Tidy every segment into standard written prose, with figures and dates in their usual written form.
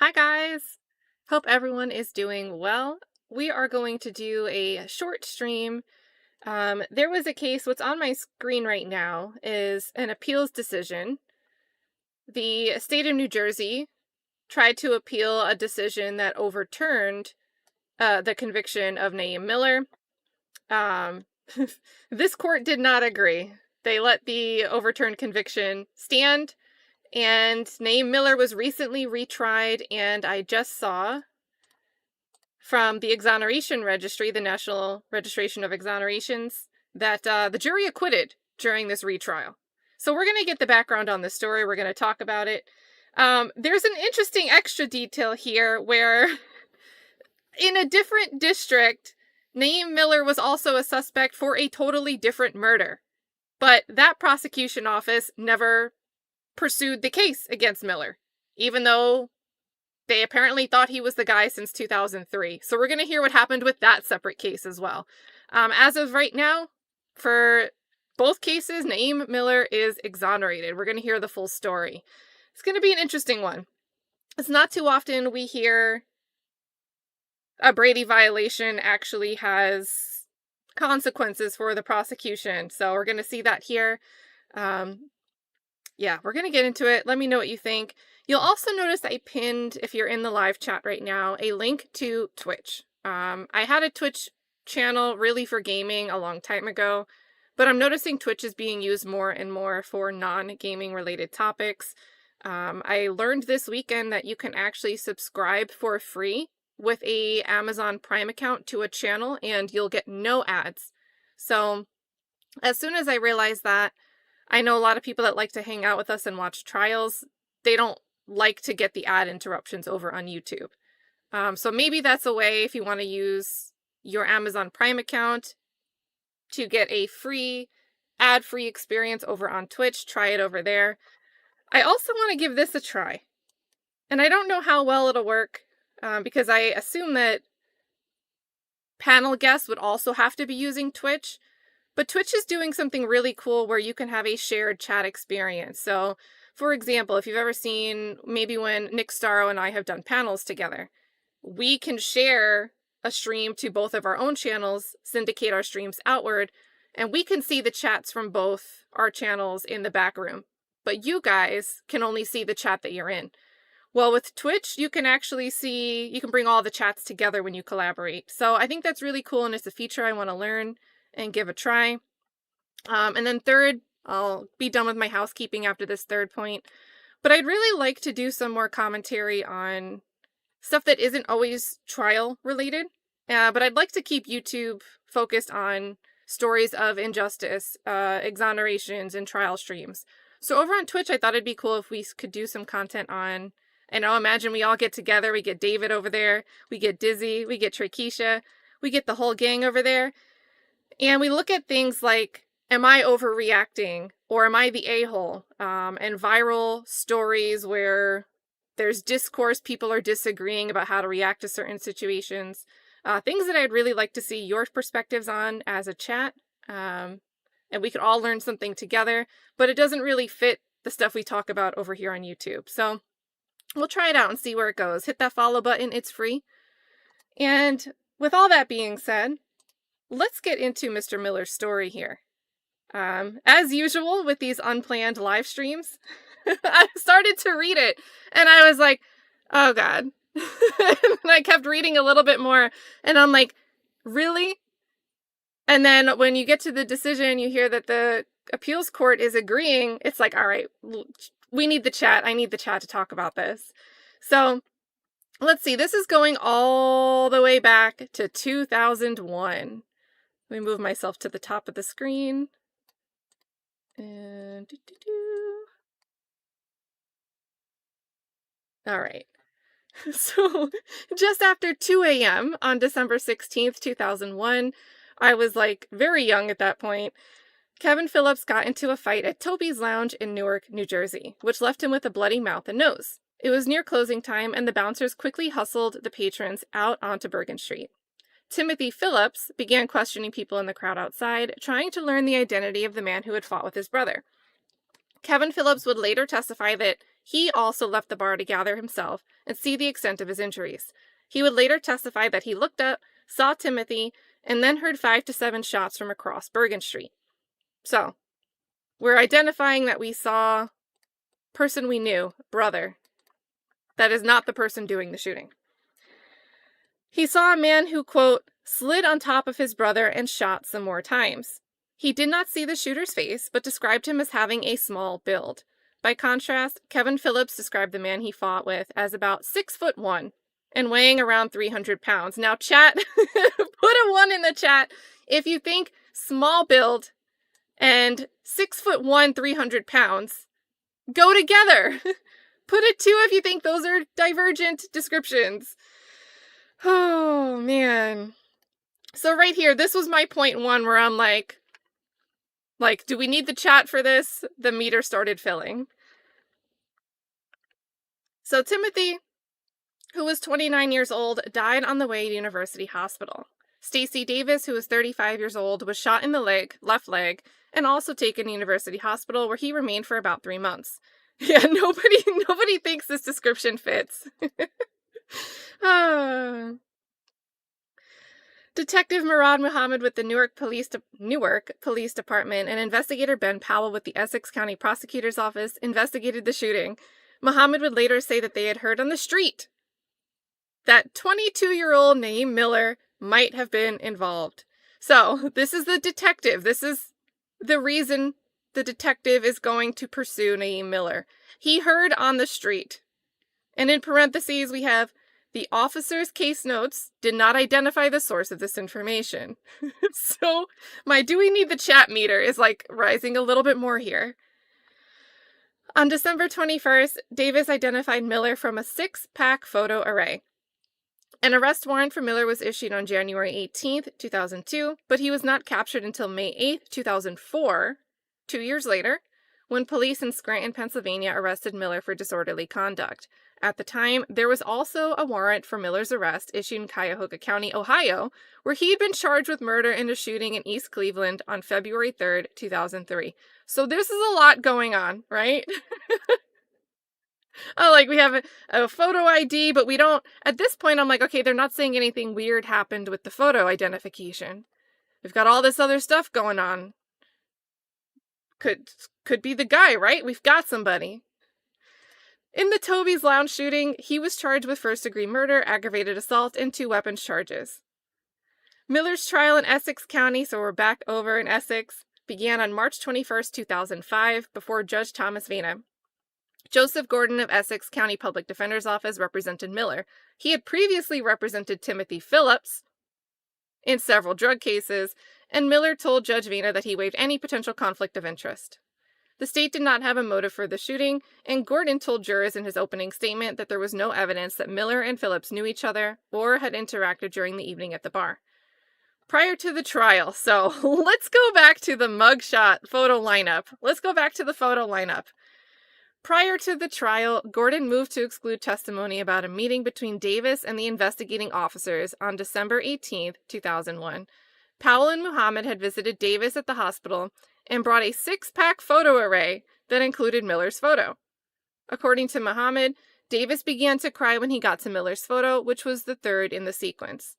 Hi guys! Hope everyone is doing well. We are going to do a short stream. There was a case, what's on my screen right now is an appeals decision. The state of New Jersey tried to appeal a decision that overturned the conviction of Naeem Miller. This court did not agree. They let the overturned conviction stand. And Naeem Miller was recently retried, and I just saw from the Exoneration Registry, the National Registration of Exonerations, that the jury acquitted during this retrial. So we're going to get the background on this story. We're going to talk about it. There's an interesting extra detail here where in a different district, Naeem Miller was also a suspect for a totally different murder. But that prosecution office never pursued the case against Miller, even though they apparently thought he was the guy since 2003. So we're going to hear what happened with that separate case as well. As of right now, for both cases, Naeem Miller is exonerated. We're going to hear the full story. It's going to be an interesting one. It's not too often we hear a Brady violation actually has consequences for the prosecution. So we're going to see that here. Yeah, we're going to get into it. Let me know what you think. You'll also notice I pinned, if you're in the live chat right now, a link to Twitch. I had a Twitch channel really for gaming a long time ago, but I'm noticing Twitch is being used more and more for non-gaming related topics. I learned this weekend that you can actually subscribe for free with a Amazon Prime account to a channel and you'll get no ads. So as soon as I realized that, I know a lot of people that like to hang out with us and watch trials, they don't like to get the ad interruptions over on YouTube. So maybe that's a way if you want to use your Amazon Prime account to get a free, ad-free experience over on Twitch. Try it over there. I also want to give this a try. And I don't know how well it'll work because I assume that panel guests would also have to be using Twitch. But Twitch is doing something really cool where you can have a shared chat experience. So, for example, if you've ever seen maybe when Nick Starro and I have done panels together, we can share a stream to both of our own channels, syndicate our streams outward, and we can see the chats from both our channels in the back room. But you guys can only see the chat that you're in. Well, with Twitch, you can actually see, you can bring all the chats together when you collaborate. So I think that's really cool, and it's a feature I want to learn and give a try. And then third, I'll be done with my housekeeping after this third point. But I'd really like to do some more commentary on stuff that isn't always trial related. But I'd like to keep YouTube focused on stories of injustice, exonerations, and trial streams. So over on Twitch, I thought it'd be cool if we could do some content on, and I'll imagine we all get together. We get David over there. We get Dizzy. We get Trakeisha. We get the whole gang over there. And we look at things like, am I overreacting or am I the a-hole? And viral stories where there's discourse, people are disagreeing about how to react to certain situations. Things that I'd really like to see your perspectives on as a chat. And we could all learn something together, but it doesn't really fit the stuff we talk about over here on YouTube. So we'll try it out and see where it goes. Hit that follow button, it's free. And with all that being said, let's get into Mr. Miller's story here. As usual with these unplanned live streams, I started to read it and I was like, oh God. And I kept reading a little bit more and I'm like, really? And then when you get to the decision, you hear that the appeals court is agreeing. It's like, all right, we need the chat. I need the chat to talk about this. So let's see. This is going all the way back to 2001. Let me move myself to the top of the screen. And all right. So just after 2 a.m. on December 16th, 2001, I was like very young at that point. Kevin Phillips got into a fight at Toby's Lounge in Newark, New Jersey, which left him with a bloody mouth and nose. It was near closing time, and the bouncers quickly hustled the patrons out onto Bergen Street. Timothy Phillips began questioning people in the crowd outside, trying to learn the identity of the man who had fought with his brother. Kevin Phillips would later testify that he also left the bar to gather himself and see the extent of his injuries. He would later testify that he looked up, saw Timothy, and then heard 5 to 7 shots from across Bergen Street. So, we're identifying that we saw person we knew, brother. That is not the person doing the shooting. He saw a man who, quote, slid on top of his brother and shot some more times. He did not see the shooter's face, but described him as having a small build. By contrast, Kevin Phillips described the man he fought with as about 6'1" and weighing around 300 pounds. Now, chat, put a 1 in the chat if you think small build and 6'1", 300 pounds go together. Put a 2 if you think those are divergent descriptions. Oh, man. So right here, this was my point 1 where I'm like, do we need the chat for this? The meter started filling. So Timothy, who was 29 years old, died on the way to University Hospital. Stacy Davis, who was 35 years old, was shot in the leg, left leg, and also taken to University Hospital, where he remained for about 3 months. Yeah, nobody thinks this description fits. Detective Murad Muhammad with the Newark Police Department and investigator Ben Powell with the Essex County Prosecutor's Office investigated the shooting. Muhammad would later say that they had heard on the street that 22-year-old Naeem Miller might have been involved. So, this is the detective. This is the reason the detective is going to pursue Naeem Miller. He heard on the street. And in parentheses, we have the officer's case notes did not identify the source of this information. So, my do we need the chat meter is like rising a little bit more here. On December 21st, Davis identified Miller from a 6-pack photo array. An arrest warrant for Miller was issued on January 18th, 2002, but he was not captured until May 8th, 2004, 2 years later, when police in Scranton, Pennsylvania arrested Miller for disorderly conduct. At the time, there was also a warrant for Miller's arrest issued in Cuyahoga County, Ohio, where he had been charged with murder in a shooting in East Cleveland on February 3rd, 2003. So this is a lot going on, right? Oh, like we have a photo ID, but we don't, at this point I'm like, okay, they're not saying anything weird happened with the photo identification. We've got all this other stuff going on. Could be the guy, right? We've got somebody. In the Toby's Lounge shooting, he was charged with first-degree murder, aggravated assault, and 2 weapons charges. Miller's trial in Essex County, so we're back over in Essex, began on March 21st, 2005, before Judge Thomas Vena. Joseph Gordon of Essex County Public Defender's Office represented Miller. He had previously represented Timothy Phillips in several drug cases, and Miller told Judge Vena that he waived any potential conflict of interest. The state did not have a motive for the shooting, and Gordon told jurors in his opening statement that there was no evidence that Miller and Phillips knew each other or had interacted during the evening at the bar. Prior to the trial, so let's go back to the mugshot photo lineup. Prior to the trial, Gordon moved to exclude testimony about a meeting between Davis and the investigating officers on December 18th, 2001. Powell and Muhammad had visited Davis at the hospital and brought a 6-pack photo array that included Miller's photo. According to Muhammad, Davis began to cry when he got to Miller's photo, which was the 3rd in the sequence.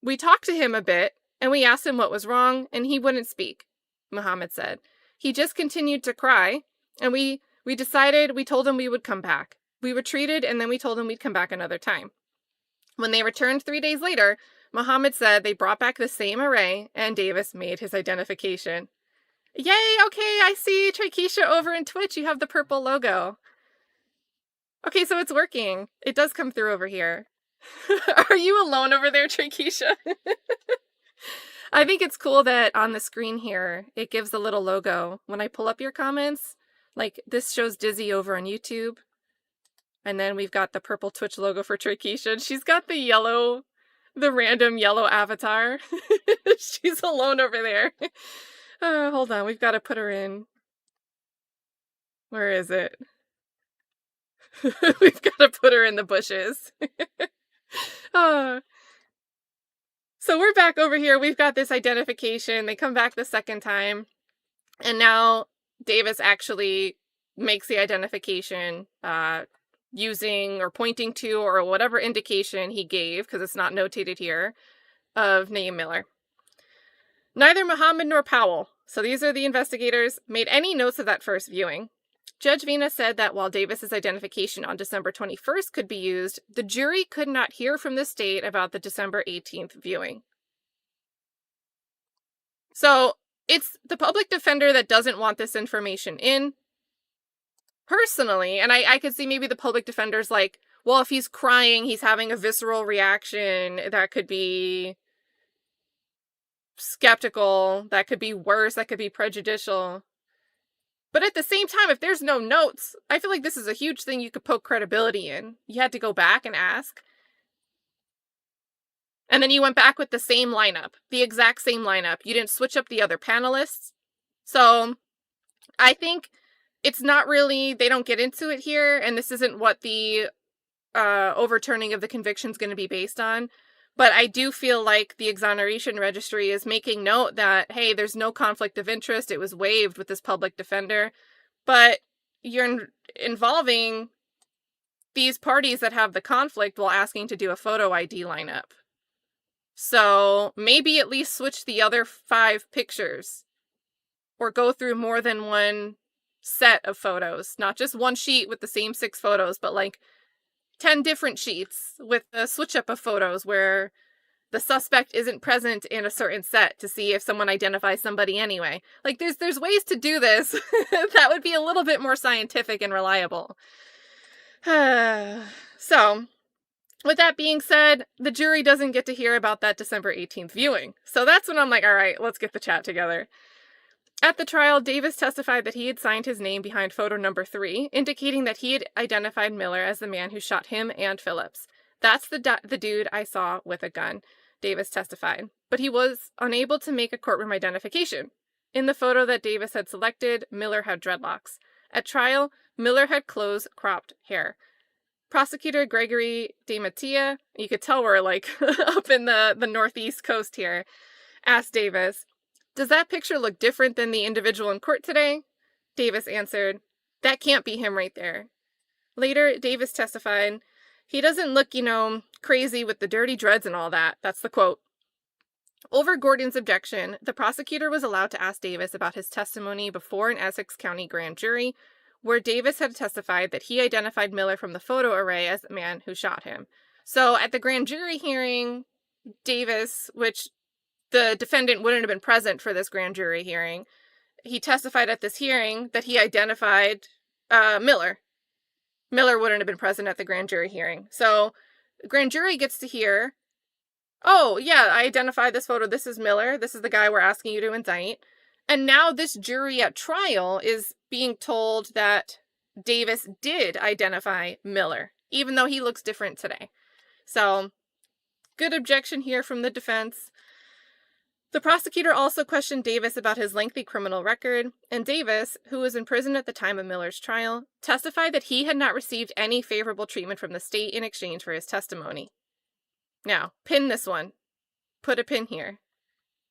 We talked to him a bit, and we asked him what was wrong, and he wouldn't speak, Muhammad said. He just continued to cry, and we told him we would come back. We retreated, and then we told him we'd come back another time. When they returned 3 days later, Muhammad said they brought back the same array, and Davis made his identification. Yay, okay, I see Trikesha over in Twitch. You have the purple logo. Okay, so it's working. It does come through over here. Are you alone over there, Trikesha? I think it's cool that on the screen here, it gives the little logo. When I pull up your comments, like this shows Dizzy over on YouTube. And then we've got the purple Twitch logo for Trikesha. She's got the random yellow avatar. She's alone over there. Hold on, we've got to put her in. Where is it? We've got to put her in the bushes. So we're back over here. We've got this identification. They come back the second time. And now Davis actually makes the identification using or pointing to or whatever indication he gave, because it's not notated here, of Naeem Miller. Neither Muhammad nor Powell, so these are the investigators, made any notes of that first viewing. Judge Vina said that while Davis's identification on December 21st could be used, the jury could not hear from the state about the December 18th viewing. So it's the public defender that doesn't want this information in. Personally, and I could see maybe the public defender's like, well, if he's crying, he's having a visceral reaction, that could be skeptical, that could be worse, that could be prejudicial. But at the same time, if there's no notes, I feel like this is a huge thing you could poke credibility in. You had to go back and ask. And then you went back with the same lineup, the exact same lineup. You didn't switch up the other panelists. So I think it's not really, they don't get into it here, and this isn't what the overturning of the conviction is going to be based on. But I do feel like the Exoneration Registry is making note that, hey, there's no conflict of interest. It was waived with this public defender. But you're involving these parties that have the conflict while asking to do a photo ID lineup. So maybe at least switch the other 5 pictures. Or go through more than one set of photos. Not just one sheet with the same 6 photos, but like 10 different sheets with a switch up of photos where the suspect isn't present in a certain set to see if someone identifies somebody anyway. Like there's ways to do this that would be a little bit more scientific and reliable. So, with that being said, the jury doesn't get to hear about that December 18th viewing. So that's when I'm like, all right, let's get the chat together. At the trial, Davis testified that he had signed his name behind photo number 3, indicating that he had identified Miller as the man who shot him and Phillips. That's the dude I saw with a gun, Davis testified. But he was unable to make a courtroom identification. In the photo that Davis had selected, Miller had dreadlocks. At trial, Miller had close cropped hair. Prosecutor Gregory DeMattia, you could tell we're like up in the northeast coast here, asked Davis, "Does that picture look different than the individual in court today?" Davis answered, "That can't be him right there." Later, Davis testified, "He doesn't look, crazy with the dirty dreads and all that." That's the quote. Over Gordon's objection, the prosecutor was allowed to ask Davis about his testimony before an Essex County grand jury, where Davis had testified that he identified Miller from the photo array as the man who shot him. So at the grand jury hearing, Davis, which the defendant wouldn't have been present for this grand jury hearing, he testified at this hearing that he identified Miller. Miller wouldn't have been present at the grand jury hearing. So the grand jury gets to hear, oh, yeah, I identified this photo. This is Miller. This is the guy we're asking you to indict. And now this jury at trial is being told that Davis did identify Miller, even though he looks different today. So, good objection here from the defense. The prosecutor also questioned Davis about his lengthy criminal record, and Davis, who was in prison at the time of Miller's trial, testified that he had not received any favorable treatment from the state in exchange for his testimony. Now, pin this one. Put a pin here.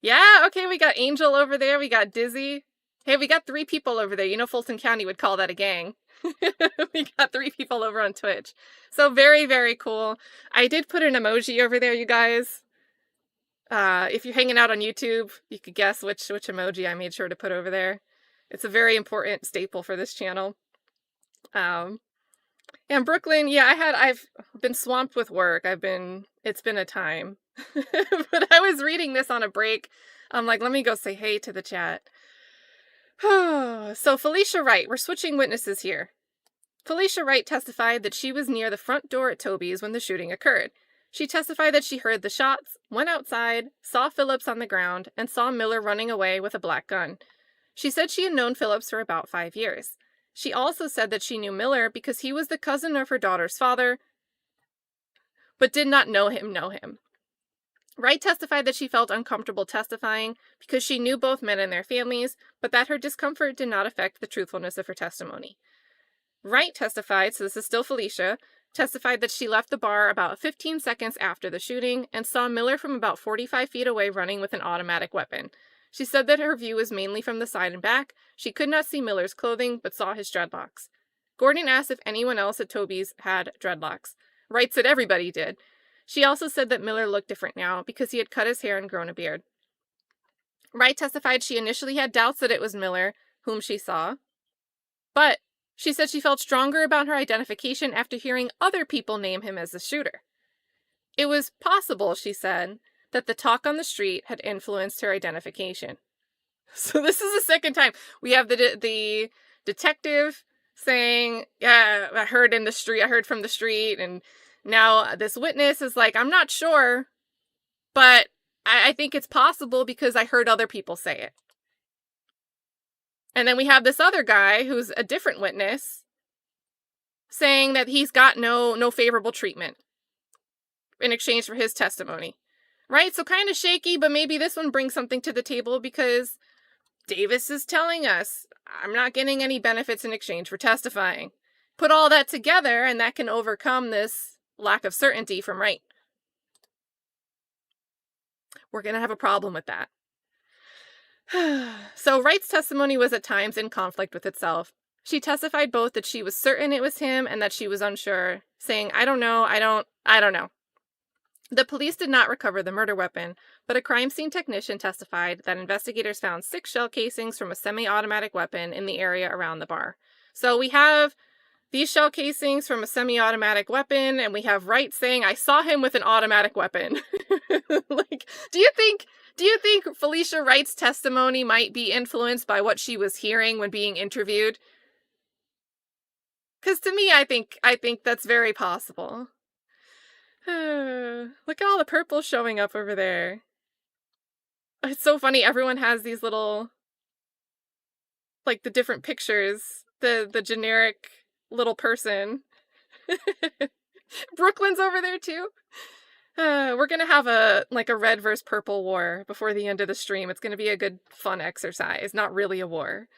Yeah, okay, we got Angel over there, we got Dizzy. Hey, we got 3 people over there. Fulton County would call that a gang. We got 3 people over on Twitch. So very, very cool. I did put an emoji over there, you guys. If you're hanging out on YouTube, you could guess which emoji I made sure to put over there. It's a very important staple for this channel. And Brooklyn, yeah, I've been swamped with work. It's been a time. But I was reading this on a break. I'm like, let me go say hey to the chat. So Felicia Wright, we're switching witnesses here. Felicia Wright testified that she was near the front door at Toby's when the shooting occurred. She testified that she heard the shots, went outside, saw Phillips on the ground, and saw Miller running away with a black gun. She said she had known Phillips for about 5 years. She also said that she knew Miller because he was the cousin of her daughter's father, but did not know him. Wright testified that she felt uncomfortable testifying because she knew both men and their families, but that her discomfort did not affect the truthfulness of her testimony. Wright testified, so this is still Felicia, testified that she left the bar about 15 seconds after the shooting and saw Miller from about 45 feet away running with an automatic weapon. She said that her view was mainly from the side and back. She could not see Miller's clothing, but saw his dreadlocks. Gordon asked if anyone else at Toby's had dreadlocks. Wright said everybody did. She also said that Miller looked different now because he had cut his hair and grown a beard. Wright testified she initially had doubts that it was Miller, whom she saw, but she said she felt stronger about her identification after hearing other people name him as the shooter. It was possible, she said, that the talk on the street had influenced her identification. So this is the second time. We have the detective saying, yeah, I heard from the street, and now this witness is like, I'm not sure, but I think it's possible because I heard other people say it. And then we have this other guy who's a different witness saying that he's got no favorable treatment in exchange for his testimony. Right? So kind of shaky, but maybe this one brings something to the table because Davis is telling us, I'm not getting any benefits in exchange for testifying. Put all that together and that can overcome this lack of certainty from Wright. We're going to have a problem with that. So Wright's testimony was at times in conflict with itself. She testified both that she was certain it was him and that she was unsure, saying, I don't know. The police did not recover the murder weapon, but a crime scene technician testified that investigators found 6 shell casings from a semi-automatic weapon in the area around the bar. So we have these shell casings from a semi-automatic weapon, and we have Wright saying, I saw him with an automatic weapon. Like, do you think Felicia Wright's testimony might be influenced by what she was hearing when being interviewed? Because to me, I think that's very possible. Look at all the purple showing up over there. It's so funny. Everyone has these little, like, the different pictures. The generic little person. Brooklyn's over there too. We're gonna have a red versus purple war before the end of the stream. It's gonna be a good fun exercise. Not really a war.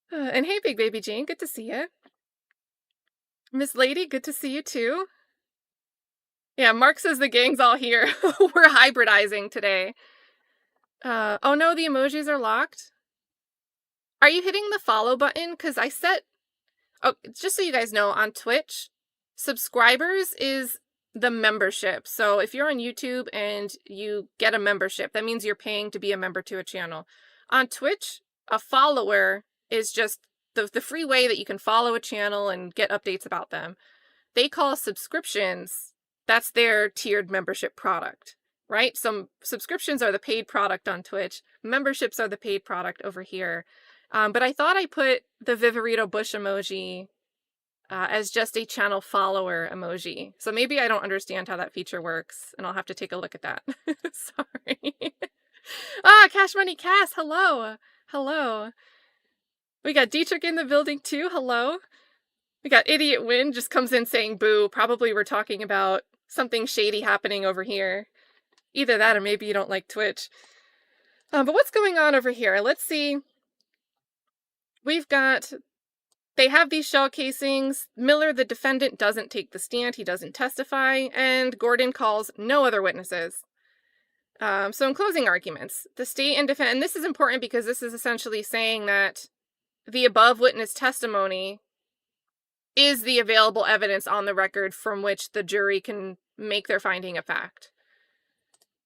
And hey, BigBabyJane, good to see you. Miss Lady, good to see you too. Yeah, Mark says the gang's all here. We're hybridizing today. Oh no, the emojis are locked. Are you hitting the follow button? Because just so you guys know, on Twitch, subscribers is the membership. So if you're on YouTube and you get a membership, that means you're paying to be a member to a channel. On Twitch, a follower is just the free way that you can follow a channel and get updates about them. They call subscriptions, that's their tiered membership product, right? Some subscriptions are the paid product on Twitch. Memberships are the paid product over here. But I thought I put the Viverito Bush emoji as just a channel follower emoji. So maybe I don't understand how that feature works, and I'll have to take a look at that. Sorry. Cash Money Cass, hello. Hello. We got Dietrich in the building too, hello. We got Idiot Win just comes in saying boo. Probably we're talking about something shady happening over here. Either that or maybe you don't like Twitch. But what's going on over here? Let's see. They have these shell casings. Miller, the defendant, doesn't take the stand. He doesn't testify. And Gordon calls no other witnesses. So in closing arguments, the state and defense, and this is important because this is essentially saying that the above witness testimony is the available evidence on the record from which the jury can make their finding a fact.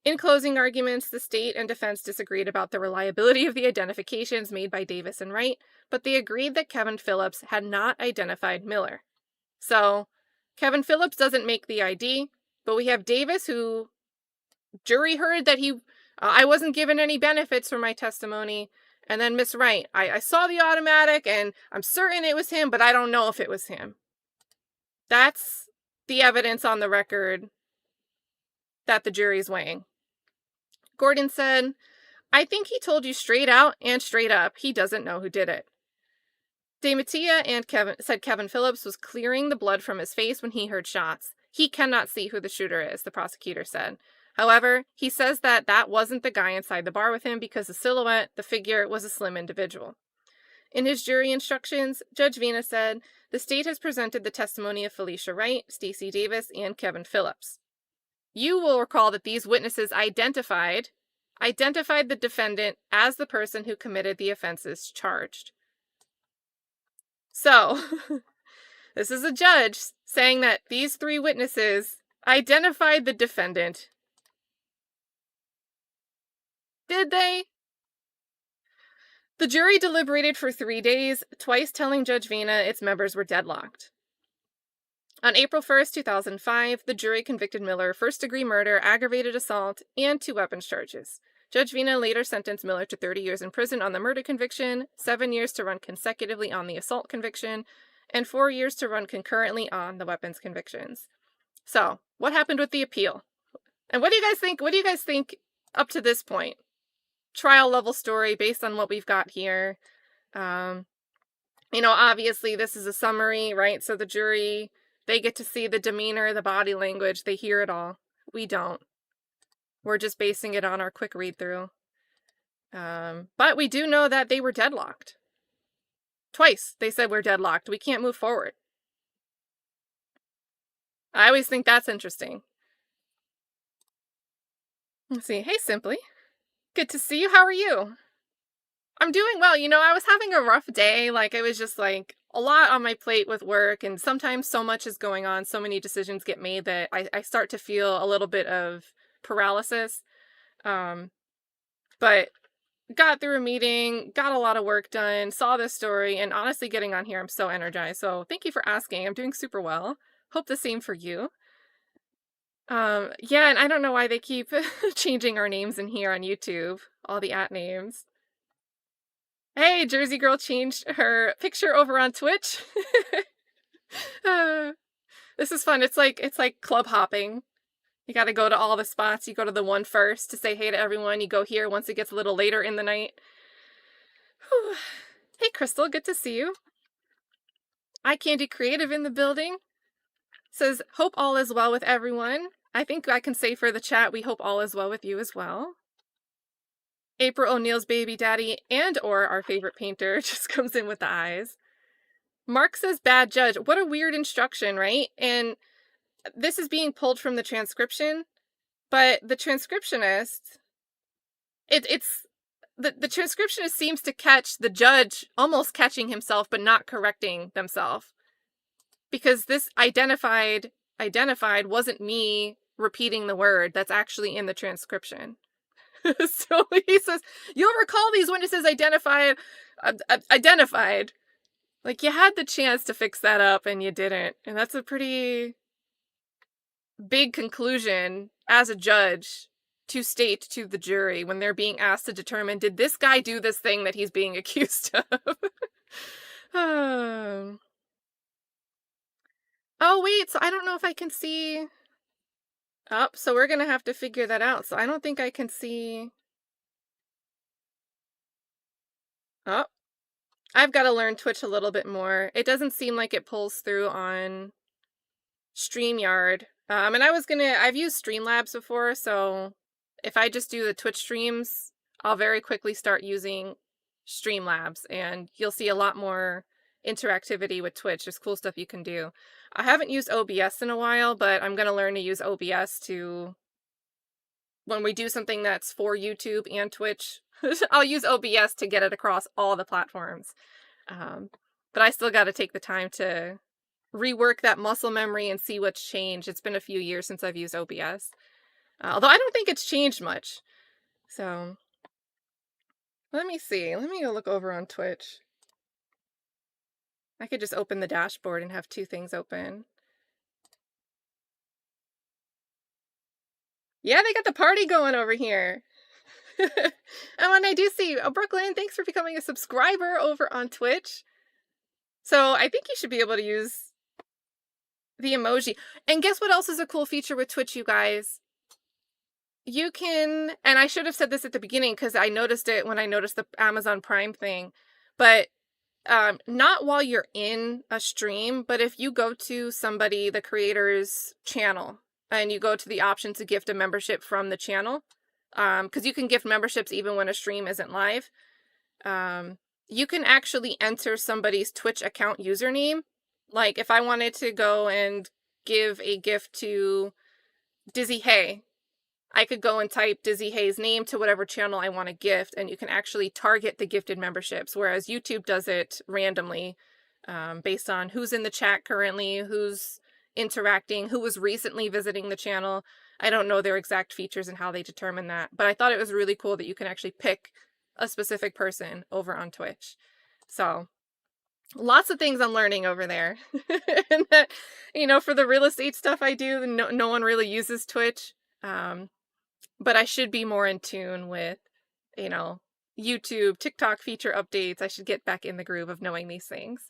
In closing arguments, the state and defense disagreed about the reliability of the identifications made by Davis and Wright, but they agreed that Kevin Phillips had not identified Miller. So, Kevin Phillips doesn't make the ID, but we have Davis who, jury heard that I wasn't given any benefits for my testimony, and then Miss Wright, I saw the automatic and I'm certain it was him, but I don't know if it was him. That's the evidence on the record that the jury's weighing. Gordon said, I think he told you straight out and straight up he doesn't know who did it. DeMattia and Kevin Phillips was clearing the blood from his face when he heard shots. He cannot see who the shooter is, the prosecutor said. However, he says that wasn't the guy inside the bar with him because the silhouette, the figure, was a slim individual. In his jury instructions, Judge Vina said, the state has presented the testimony of Felicia Wright, Stacey Davis, and Kevin Phillips. You will recall that these witnesses identified identified the defendant as the person who committed the offenses charged. So, this is a judge saying that these 3 witnesses identified the defendant. Did they? The jury deliberated for 3 days, twice telling Judge Vena its members were deadlocked. On April 1st, 2005, the jury convicted Miller of first-degree murder, aggravated assault, and 2 weapons charges. Judge Vena later sentenced Miller to 30 years in prison on the murder conviction, 7 years to run consecutively on the assault conviction, and 4 years to run concurrently on the weapons convictions. So, what happened with the appeal? And what do you guys think? What do you guys think up to this point? Trial level story based on what we've got here. Obviously this is a summary, right? So the jury, they get to see the demeanor, the body language, they hear it all. We don't. We're just basing it on our quick read through. But we do know that they were deadlocked. Twice they said we're deadlocked. We can't move forward. I always think that's interesting. Let's see. Hey, Simply. Good to see you. How are you? I'm doing well. I was having a rough day. It was just a lot on my plate with work, and sometimes so much is going on, so many decisions get made that I start to feel a little bit of paralysis. But got through a meeting, got a lot of work done, saw this story, and honestly getting on here, I'm so energized. So thank you for asking. I'm doing super well. Hope the same for you. Yeah, and I don't know why they keep changing our names in here on YouTube, all the @names. Hey, Jersey Girl changed her picture over on Twitch. This is fun. It's like club hopping. You got to go to all the spots. You go to the one first to say hey to everyone. You go here once it gets a little later in the night. Whew. Hey, Crystal, good to see you. Eye Candy Creative in the building. Says, hope all is well with everyone. I think I can say for the chat, we hope all is well with you as well. April O'Neil's baby daddy or our favorite painter just comes in with the eyes. Mark says, bad judge. What a weird instruction, right? And this is being pulled from the transcription, but the transcriptionist, the transcriptionist seems to catch the judge almost catching himself, but not correcting themselves. Because this identified wasn't me repeating the word that's actually in the transcription. So he says, you'll recall these witnesses identified. You had the chance to fix that up and you didn't. And that's a pretty big conclusion as a judge to state to the jury when they're being asked to determine, did this guy do this thing that he's being accused of? Oh, wait, so I don't know if I can see. Oh, so we're going to have to figure that out. So I don't think I can see. Oh, I've got to learn Twitch a little bit more. It doesn't seem like it pulls through on StreamYard. And I've used Streamlabs before, so if I just do the Twitch streams, I'll very quickly start using Streamlabs, and you'll see a lot more interactivity with Twitch. There's cool stuff you can do. I haven't used OBS in a while, but I'm going to learn to use OBS when we do something that's for YouTube and Twitch. I'll use OBS to get it across all the platforms. But I still got to take the time to rework that muscle memory and see what's changed. It's been a few years since I've used OBS. Although I don't think it's changed much. So let me see. Let me go look over on Twitch. I could just open the dashboard and have 2 things open. Yeah, they got the party going over here. And when I do see, Brooklyn, thanks for becoming a subscriber over on Twitch. So I think you should be able to use the emoji. And guess what else is a cool feature with Twitch, you guys? You can, and I should have said this at the beginning because I noticed it when I noticed the Amazon Prime thing, but not while you're in a stream, but if you go to somebody, the creator's channel, and you go to the option to gift a membership from the channel, because you can gift memberships even when a stream isn't live, you can actually enter somebody's Twitch account username. Like if I wanted to go and give a gift to Dizzy Hay, I could go and type Dizzy Hayes' name to whatever channel I want to gift, and you can actually target the gifted memberships, whereas YouTube does it randomly based on who's in the chat currently, who's interacting, who was recently visiting the channel. I don't know their exact features and how they determine that, but I thought it was really cool that you can actually pick a specific person over on Twitch. So lots of things I'm learning over there. And that, you know, for the real estate stuff I do, no one really uses Twitch. But I should be more in tune with, you know, YouTube, TikTok feature updates. I should get back in the groove of knowing these things.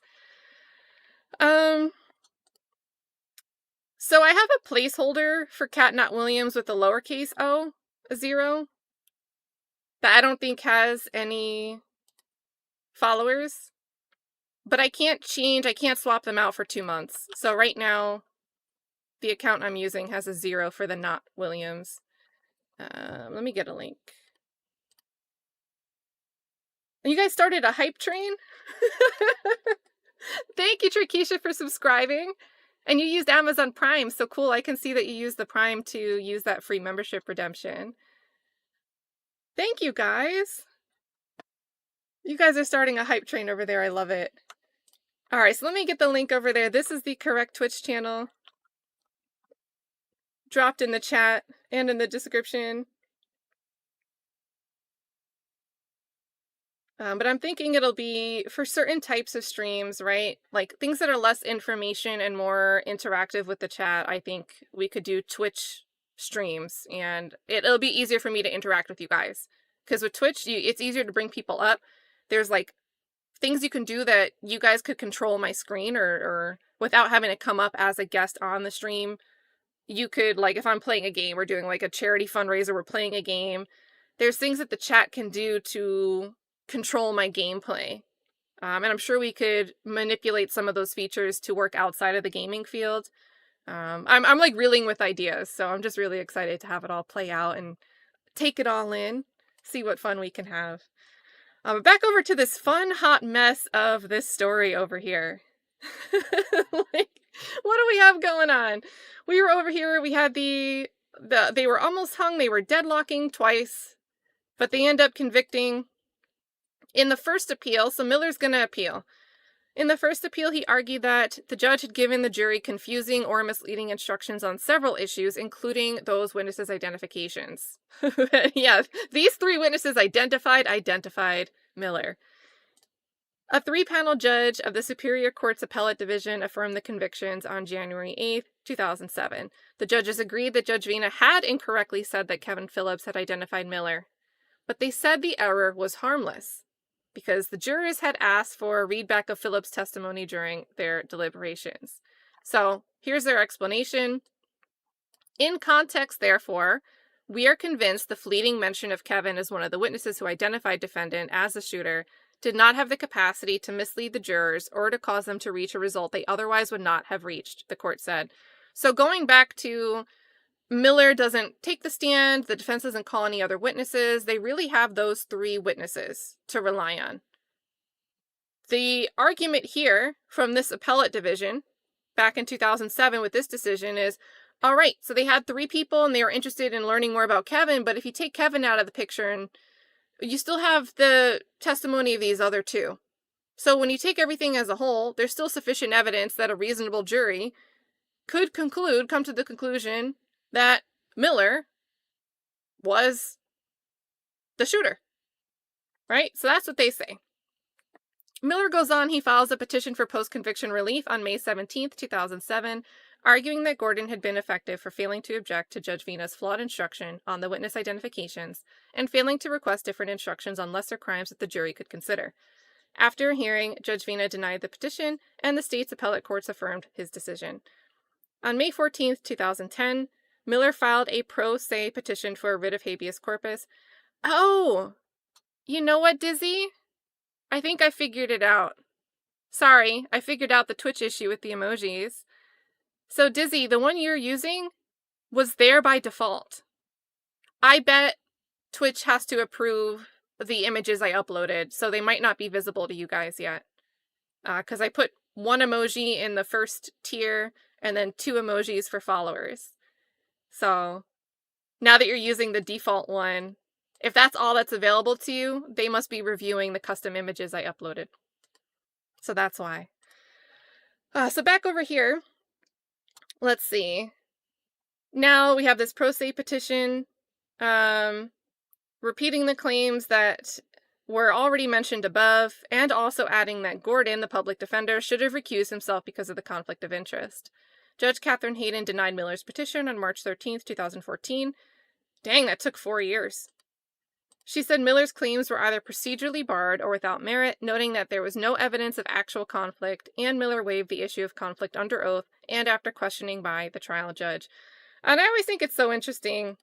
So I have a placeholder for kattnotwilliams with the lowercase o, a 0, that I don't think has any followers. But I can't swap them out for 2 months. So right now, the account I'm using has a 0 for the not Williams. Let me get a link. You guys started a hype train? Thank you, Trikisha, for subscribing. And you used Amazon Prime, so cool. I can see that you used the Prime to use that free membership redemption. Thank you, guys. You guys are starting a hype train over there. I love it. All right, so let me get the link over there. This is the correct Twitch channel. Dropped in the chat and in the description. But I'm thinking it'll be for certain types of streams, right? Like things that are less information and more interactive with the chat. I think we could do Twitch streams, and it'll be easier for me to interact with you guys. Because with Twitch, it's easier to bring people up. There's like things you can do that you guys could control my screen or without having to come up as a guest on the stream. You could, like, if I'm playing a game, we're doing like a charity fundraiser, we're playing a game. There's things that the chat can do to control my gameplay. And I'm sure we could manipulate some of those features to work outside of the gaming field. I'm like reeling with ideas, so I'm just really excited to have it all play out and take it all in, see what fun we can have. But back over to this fun, hot mess of this story over here. Like, what do we have going on? We were over here, we had they were almost hung, they were deadlocking twice, but they end up convicting. In the first appeal, so Miller's going to appeal. In the first appeal, he argued that the judge had given the jury confusing or misleading instructions on several issues, including those witnesses' identifications. Yeah, these 3 witnesses identified Miller. A 3-panel judge of the Superior Court's Appellate Division affirmed the convictions on January 8th, 2007. The judges agreed that Judge Vina had incorrectly said that Kevin Phillips had identified Miller, but they said the error was harmless, because the jurors had asked for a readback of Phillips' testimony during their deliberations. So here's their explanation. In context, therefore, we are convinced the fleeting mention of Kevin as one of the witnesses who identified defendant as the shooter did not have the capacity to mislead the jurors or to cause them to reach a result they otherwise would not have reached, the court said. So going back to Miller doesn't take the stand, the defense doesn't call any other witnesses, they really have those 3 witnesses to rely on. The argument here from this appellate division back in 2007 with this decision is, all right, so they had 3 people and they were interested in learning more about Kevin, but if you take Kevin out of the picture, and you still have the testimony of these other 2. So when you take everything as a whole, there's still sufficient evidence that a reasonable jury could come to the conclusion that Miller was the shooter, right? So that's what they say. Miller goes on, he files a petition for post-conviction relief on May 17th, 2007, arguing that Gordon had been effective for failing to object to Judge Vina's flawed instruction on the witness identifications and failing to request different instructions on lesser crimes that the jury could consider. After a hearing, Judge Vina denied the petition, and the state's appellate courts affirmed his decision. On May 14th, 2010, Miller filed a pro se petition for a writ of habeas corpus. Oh, you know what, Dizzy? I think I figured it out. Sorry, I figured out the Twitch issue with the emojis. So, Dizzy, the one you're using was there by default. I bet Twitch has to approve the images I uploaded, so they might not be visible to you guys yet. Because I put 1 emoji in the first tier and then 2 emojis for followers. So Now that you're using the default one, if that's all that's available to you, they must be reviewing the custom images I uploaded. So that's why. So back over here, let's see. Now we have this pro se petition, repeating the claims that were already mentioned above, and also adding that Gordon, the public defender, should have recused himself because of the conflict of interest. Judge Catherine Hayden denied Miller's petition on March 13th, 2014. Dang, that took 4 years. She said Miller's claims were either procedurally barred or without merit, noting that there was no evidence of actual conflict, and Miller waived the issue of conflict under oath and after questioning by the trial judge. And I always think it's so interesting.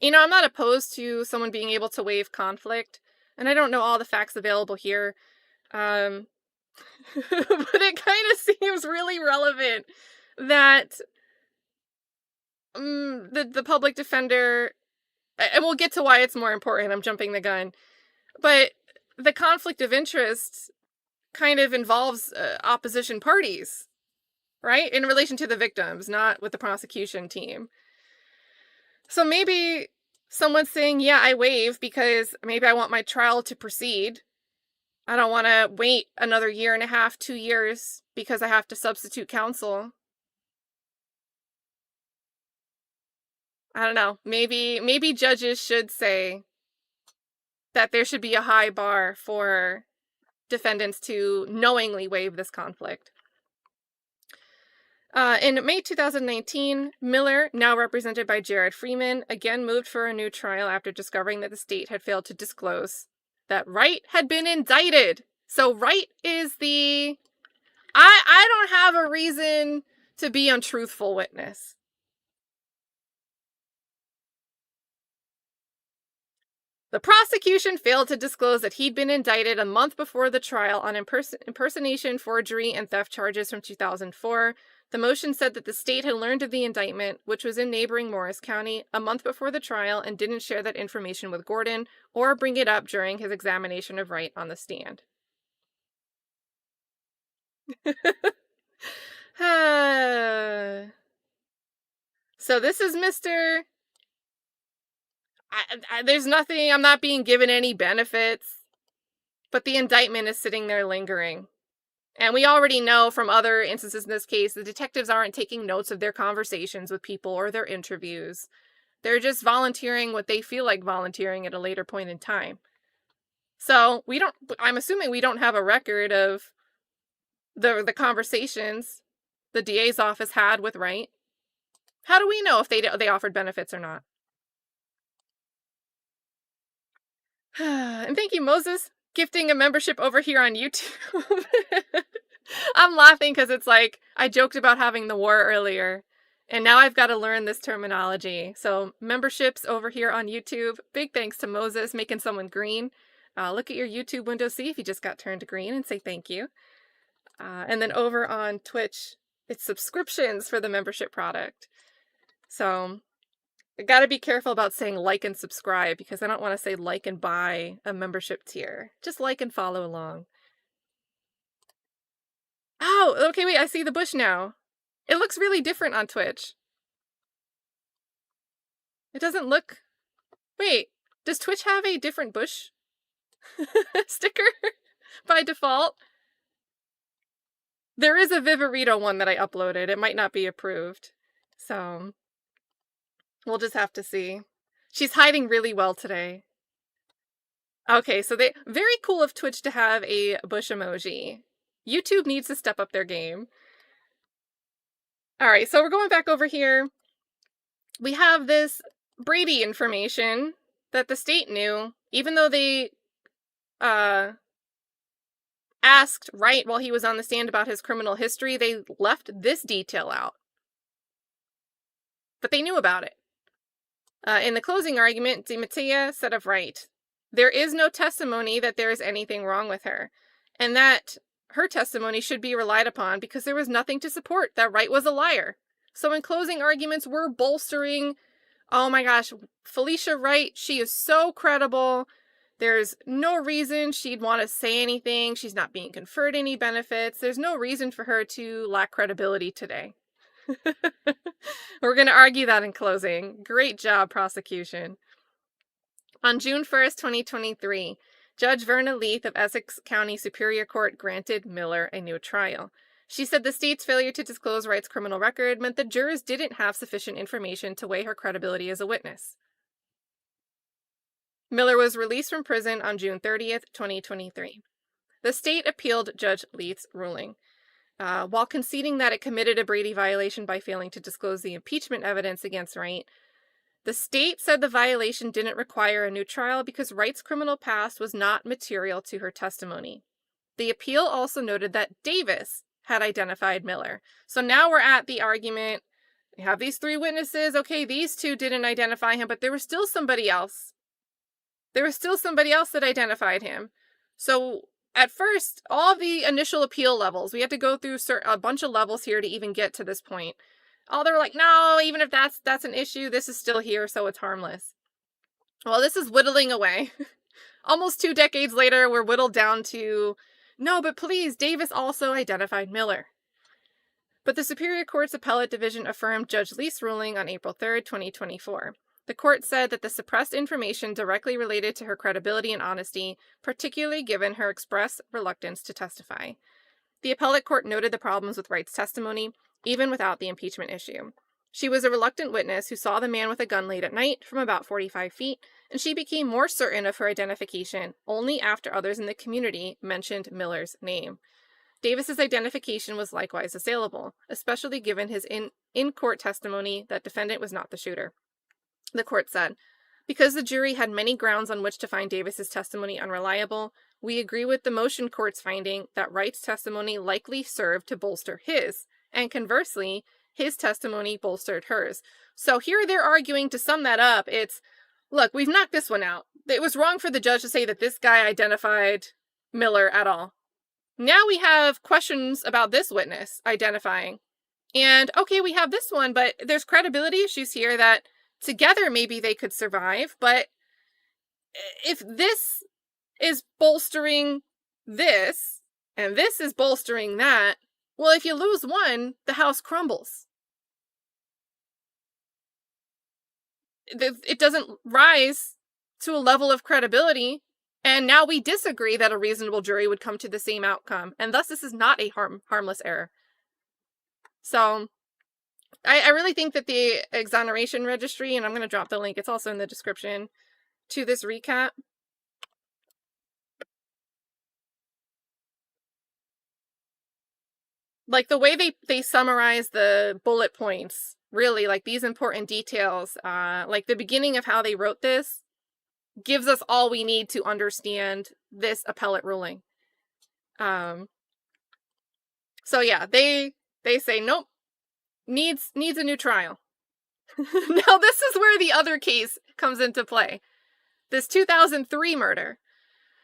You know, I'm not opposed to someone being able to waive conflict, and I don't know all the facts available here, but it kind of seems really relevant that the public defender, and we'll get to why it's more important, I'm jumping the gun, but the conflict of interest kind of involves opposition parties, right? In relation to the victims, not with the prosecution team. So maybe someone's saying, yeah, I waive because maybe I want my trial to proceed. I don't want to wait another 1.5 years, 2 years because I have to substitute counsel. I don't know. Maybe judges should say that there should be a high bar for defendants to knowingly waive this conflict. In May 2019, Miller, now represented by Jared Freeman, again moved for a new trial after discovering that the state had failed to disclose that Wright had been indicted. So Wright is the... I don't have a reason to be untruthful witness. The prosecution failed to disclose that he'd been indicted a month before the trial on impersonation, forgery, and theft charges from 2004. The motion said that the state had learned of the indictment, which was in neighboring Morris County, a month before the trial and didn't share that information with Gordon or bring it up during his examination of Wright on the stand. So this is Mr. There's nothing, I'm not being given any benefits, but the indictment is sitting there lingering. And we already know from other instances in this case, the detectives aren't taking notes of their conversations with people or their interviews. They're just volunteering what they feel like volunteering at a later point in time. So I'm assuming we don't have a record of the conversations the DA's office had with Wright. How do we know if they offered benefits or not? And thank you, Moses, gifting a membership over here on YouTube. I'm laughing because it's like, I joked about having the war earlier, and now I've got to learn this terminology. So memberships over here on YouTube. Big thanks to Moses, making someone green. Look at your YouTube window, see if you just got turned green, and say thank you. And then over on Twitch, it's subscriptions for the membership product. So I gotta be careful about saying like and subscribe because I don't want to say like and buy a membership tier. Just like and follow along. Oh, okay, wait, I see the bush now. It looks really different on Twitch. It doesn't look... Wait, does Twitch have a different bush sticker by default? There is a Vivarito one that I uploaded. It might not be approved. So... we'll just have to see. She's hiding really well today. Okay, so very cool of Twitch to have a bush emoji. YouTube needs to step up their game. Alright, so we're going back over here. We have this Brady information that the state knew, even though they asked Wright while he was on the stand about his criminal history, they left this detail out. But they knew about it. In the closing argument, DiMattia said of Wright, there is no testimony that there is anything wrong with her, and that her testimony should be relied upon because there was nothing to support that Wright was a liar. So in closing arguments, we're bolstering, oh my gosh, Felicia Wright, she is so credible. There's no reason she'd want to say anything. She's not being conferred any benefits. There's no reason for her to lack credibility today. We're going to argue that in closing. Great job, prosecution. On June 1st, 2023, Judge Verna Leith of Essex County Superior Court granted Miller a new trial. She said the state's failure to disclose Wright's criminal record meant the jurors didn't have sufficient information to weigh her credibility as a witness. Miller was released from prison on June 30th, 2023. The state appealed Judge Leith's ruling. While conceding that it committed a Brady violation by failing to disclose the impeachment evidence against Wright, the state said the violation didn't require a new trial because Wright's criminal past was not material to her testimony. The appeal also noted that Davis had identified Miller. So now we're at the argument. We have these three witnesses. Okay, these two didn't identify him, but there was still somebody else. There was still somebody else that identified him. So at first, all the initial appeal levels, we had to go through a bunch of levels here to even get to this point. They were like, no, even if that's an issue, this is still here, so it's harmless. Well, this is whittling away. Almost 2 decades later, we're whittled down to, no, but please, Davis also identified Miller. But the Superior Court's Appellate Division affirmed Judge Leith's ruling on April 3rd, 2024. The court said that the suppressed information directly related to her credibility and honesty, particularly given her express reluctance to testify. The appellate court noted the problems with Wright's testimony, even without the impeachment issue. She was a reluctant witness who saw the man with a gun late at night from about 45 feet, and she became more certain of her identification only after others in the community mentioned Miller's name. Davis's identification was likewise assailable, especially given his in-court testimony that defendant was not the shooter. The court said, because the jury had many grounds on which to find Davis's testimony unreliable, we agree with the motion court's finding that Wright's testimony likely served to bolster his, and conversely, his testimony bolstered hers. So here they're arguing, to sum that up, it's, look, we've knocked this one out. It was wrong for the judge to say that this guy identified Miller at all. Now we have questions about this witness identifying. And, okay, we have this one, but there's credibility issues here that together maybe they could survive, but if this is bolstering this, and this is bolstering that, well, if you lose one, the house crumbles. It doesn't rise to a level of credibility, and now we disagree that a reasonable jury would come to the same outcome, and thus this is not a harmless error. So, I really think that the Exoneration Registry, and I'm going to drop the link, it's also in the description, to this recap. Like, the way they summarize the bullet points, really, like, these important details, like, the beginning of how they wrote this, gives us all we need to understand this appellate ruling. So, yeah, they say, nope, needs a new trial. Now, this is where the other case comes into play. This 2003 murder.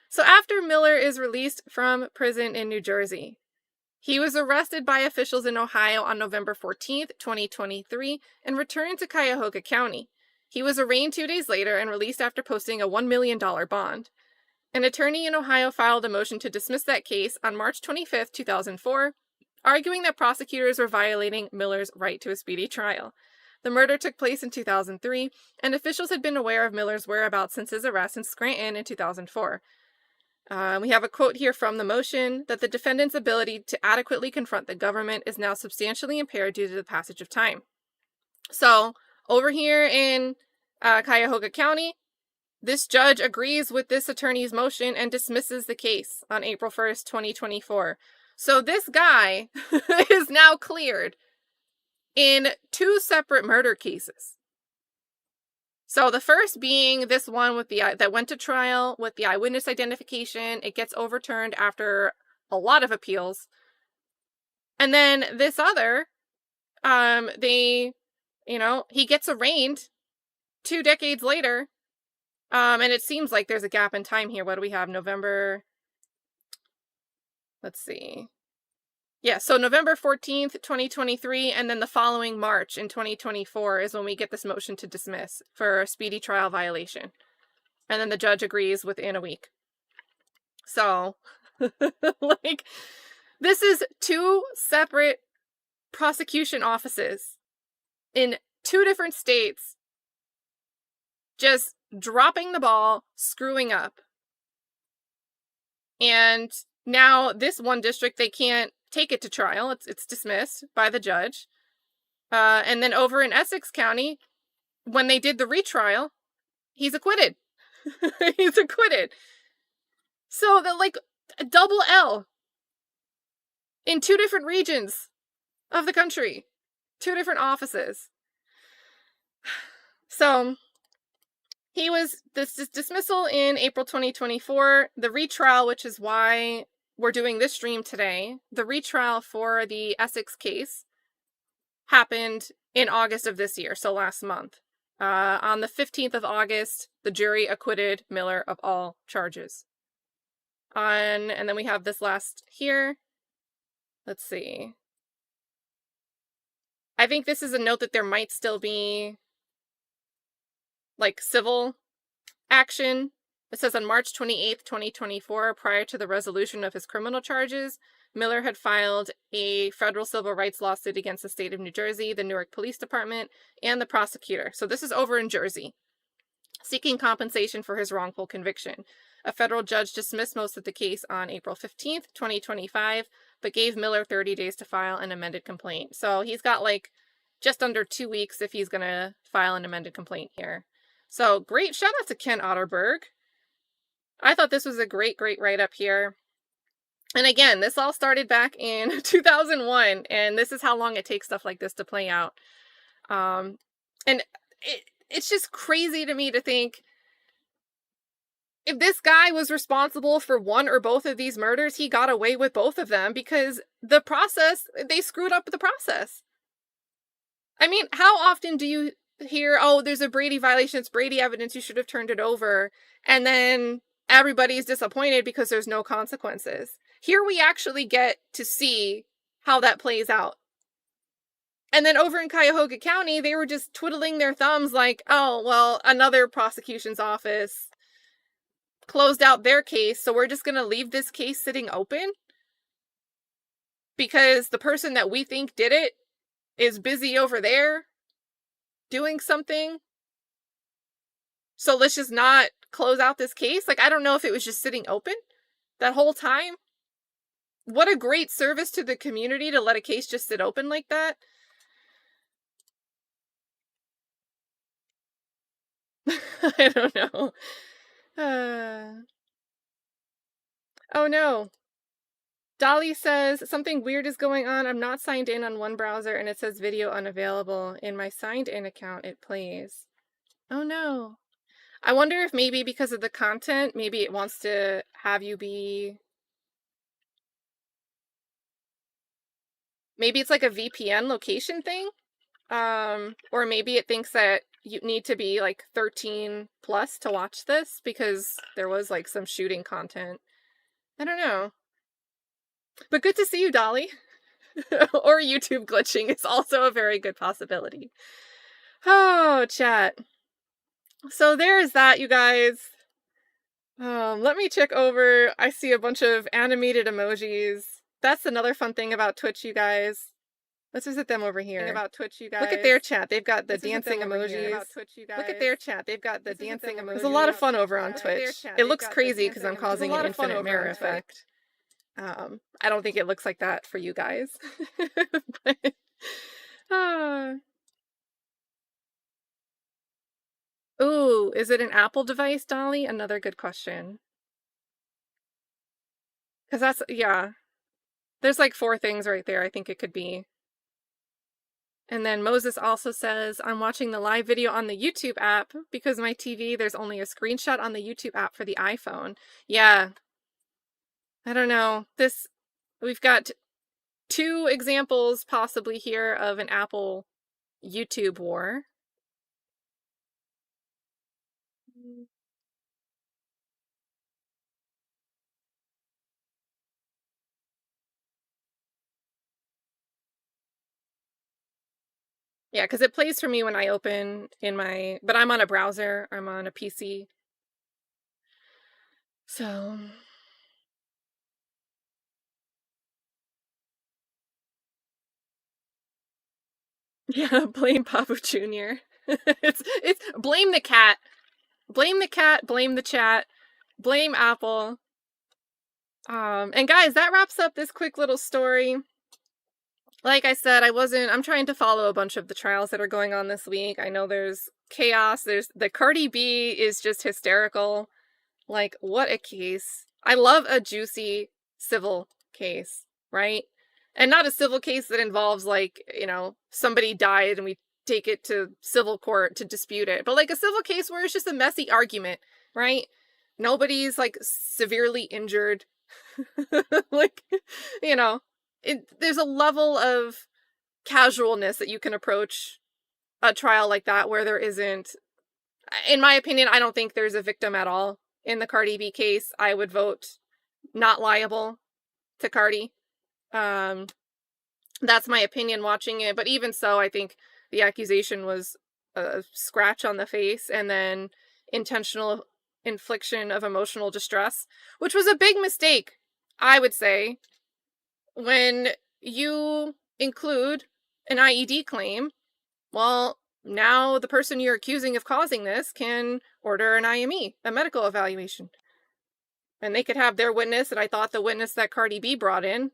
So, after Miller is released from prison in New Jersey, he was arrested by officials in Ohio on November 14th, 2023, and returned to Cuyahoga County. He was arraigned 2 days later and released after posting a $1 million bond. An attorney in Ohio filed a motion to dismiss that case on March 25th, 2004, arguing that prosecutors were violating Miller's right to a speedy trial. The murder took place in 2003, and officials had been aware of Miller's whereabouts since his arrest in Scranton in 2004. We have a quote here from the motion that the defendant's ability to adequately confront the government is now substantially impaired due to the passage of time. So, over here in Cuyahoga County, this judge agrees with this attorney's motion and dismisses the case on April 1st, 2024. So this guy is now cleared in 2 separate murder cases. So the first being this one with that went to trial with the eyewitness identification. It gets overturned after a lot of appeals. And then this other, he gets arraigned 2 decades later. And it seems like there's a gap in time here. What do we have? November. Let's see. Yeah, so November 14th, 2023, and then the following March in 2024 is when we get this motion to dismiss for a speedy trial violation. And then the judge agrees within a week. So, like, this is 2 separate prosecution offices in 2 different states just dropping the ball, screwing up. And now this one district, they can't take it to trial. It's dismissed by the judge. And then over in Essex County, when they did the retrial, he's acquitted. He's acquitted. So the like a double L in 2 different regions of the country, 2 different offices. So this dismissal in April 2024, the retrial, which is why we're doing this stream today, the retrial for the Essex case happened in August of this year, so last month. On the 15th of August, the jury acquitted Miller of all charges. And then we have this last here. Let's see. I think this is a note that there might still be like civil action. It says on March 28th, 2024, prior to the resolution of his criminal charges, Miller had filed a federal civil rights lawsuit against the state of New Jersey, the Newark Police Department, and the prosecutor. So this is over in Jersey, seeking compensation for his wrongful conviction. A federal judge dismissed most of the case on April 15th, 2025, but gave Miller 30 days to file an amended complaint. So he's got like just under 2 weeks if he's going to file an amended complaint here. So great. Shout out to Ken Otterberg. I thought this was a great write-up here. And again, this all started back in 2001, and this is how long it takes stuff like this to play out. And it's just crazy to me to think if this guy was responsible for one or both of these murders, he got away with both of them because the process, they screwed up the process. I mean, how often do you hear, oh, there's a Brady violation, it's Brady evidence, you should have turned it over, and then everybody's disappointed because there's no consequences. Here we actually get to see how that plays out. And then over in Cuyahoga County, they were just twiddling their thumbs like, oh, well, another prosecution's office closed out their case, so we're just going to leave this case sitting open because the person that we think did it is busy over there doing something. So let's just not close out this case. Like, I don't know if it was just sitting open that whole time. What a great service to the community to let a case just sit open like that. I don't know. Oh no. Dolly says, something weird is going on. I'm not signed in on one browser and it says video unavailable. In my signed in account, it plays. Oh no. I wonder if maybe because of the content, maybe it wants to have you be... Maybe it's like a VPN location thing. Or maybe it thinks that you need to be like 13 plus to watch this because there was like some shooting content. I don't know. But good to see you, Dolly. Or YouTube glitching is also a very good possibility. Oh, chat. So there is that, you guys. Let me check over. I see a bunch of animated emojis. That's another fun thing about Twitch, you guys. Let's visit them over here. About Twitch, you guys. Look at their chat. They've got the dancing emojis. About Twitch, you guys. Look at their chat. They've got the dancing emojis. There's a lot of fun over on Twitch. It looks crazy because I'm causing an infinite mirror effect. I don't think it looks like that for you guys. But, Ooh, is it an Apple device, Dolly? Another good question. Because that's, yeah. There's like 4 things right there I think it could be. And then Moses also says, I'm watching the live video on the YouTube app because my TV, there's only a screenshot on the YouTube app for the iPhone. Yeah. I don't know. We've got 2 examples possibly here of an Apple YouTube war. Yeah, because it plays for me when I open but I'm on a browser, I'm on a PC. So... Yeah, blame Papu Jr. it's blame the cat. Blame the cat, blame the chat, blame Apple. And guys, that wraps up this quick little story. Like I said, I'm trying to follow a bunch of the trials that are going on this week. I know there's chaos. There's the Cardi B is just hysterical. Like, what a case. I love a juicy civil case, right? And not a civil case that involves, like, somebody died and we take it to civil court to dispute it. But like a civil case where it's just a messy argument, right? Nobody's like severely injured. Like, there's a level of casualness that you can approach a trial like that where there isn't, in my opinion, I don't think there's a victim at all in the Cardi B case. I would vote not liable to Cardi. That's my opinion watching it, but even so, I think the accusation was a scratch on the face and then intentional infliction of emotional distress, which was a big mistake, I would say, when you include an IED claim. Well, now the person you're accusing of causing this can order an IME, a medical evaluation. And they could have their witness, and I thought the witness that Cardi B brought in,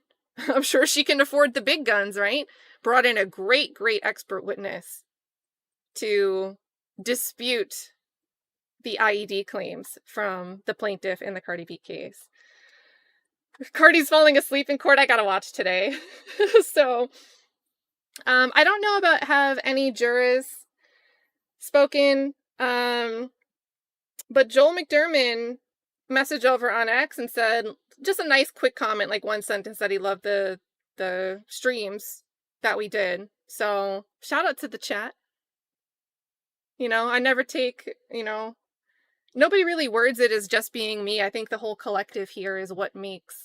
I'm sure she can afford the big guns, right? Brought in a great, great expert witness to dispute the IED claims from the plaintiff in the Cardi B case. Cardi's falling asleep in court. I gotta watch today. So, I don't know about have any jurors spoken, but Joel McDermott messaged over on X and said just a nice quick comment, like one sentence, that he loved the streams that we did. So shout out to the chat. I never take, nobody really words it as just being me. I think the whole collective here is what makes,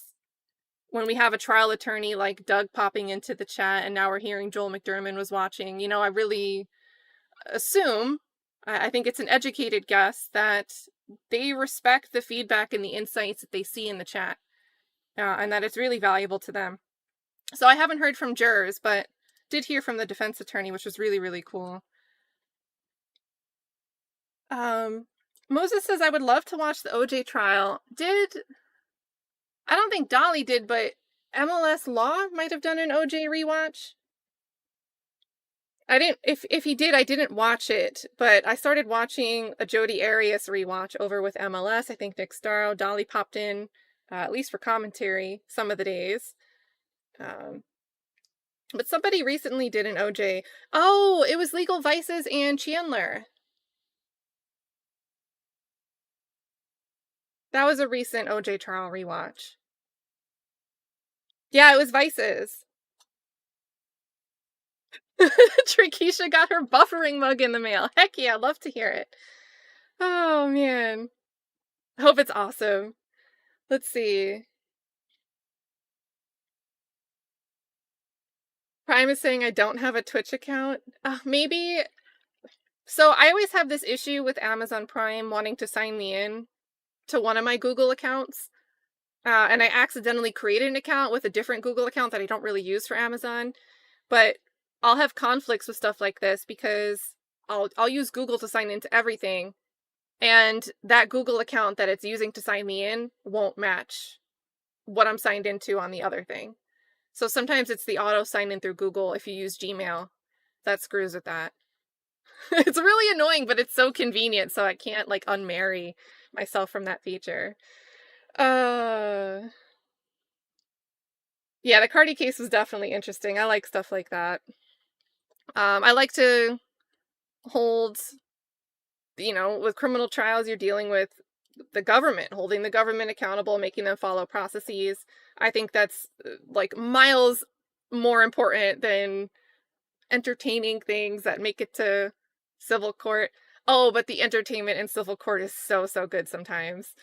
when we have a trial attorney like Doug popping into the chat and now we're hearing Joel McDermott was watching, I really assume, I think it's an educated guess, that they respect the feedback and the insights that they see in the chat, and that it's really valuable to them. So I haven't heard from jurors, but did hear from the defense attorney, which was really, really cool. Moses says, I would love to watch the OJ trial. I don't think Dolly did, but MLS Law might have done an OJ rewatch. I didn't, if he did, I didn't watch it, but I started watching a Jodi Arias rewatch over with MLS. I think Nick Starro, Dolly popped in, at least for commentary, some of the days. But somebody recently did an OJ. Oh, it was Legal Vices and Chandler. That was a recent OJ trial rewatch. Yeah, it was Vices. Trikisha got her buffering mug in the mail. Heck yeah, love to hear it. Oh, man. Hope it's awesome. Let's see. Prime is saying I don't have a Twitch account. Maybe. So I always have this issue with Amazon Prime wanting to sign me in to one of my Google accounts. And I accidentally created an account with a different Google account that I don't really use for Amazon. But I'll have conflicts with stuff like this because I'll use Google to sign into everything. And that Google account that it's using to sign me in won't match what I'm signed into on the other thing. So sometimes it's the auto sign in through Google if you use Gmail that screws with that. It's really annoying, but it's so convenient, so I can't like unmarry myself from that feature. Yeah, the Cardi case was definitely interesting. I like stuff like that. I like to hold, with criminal trials, you're dealing with the government, holding the government accountable, making them follow processes. I think that's like miles more important than entertaining things that make it to civil court. Oh, but the entertainment in civil court is so, so good sometimes.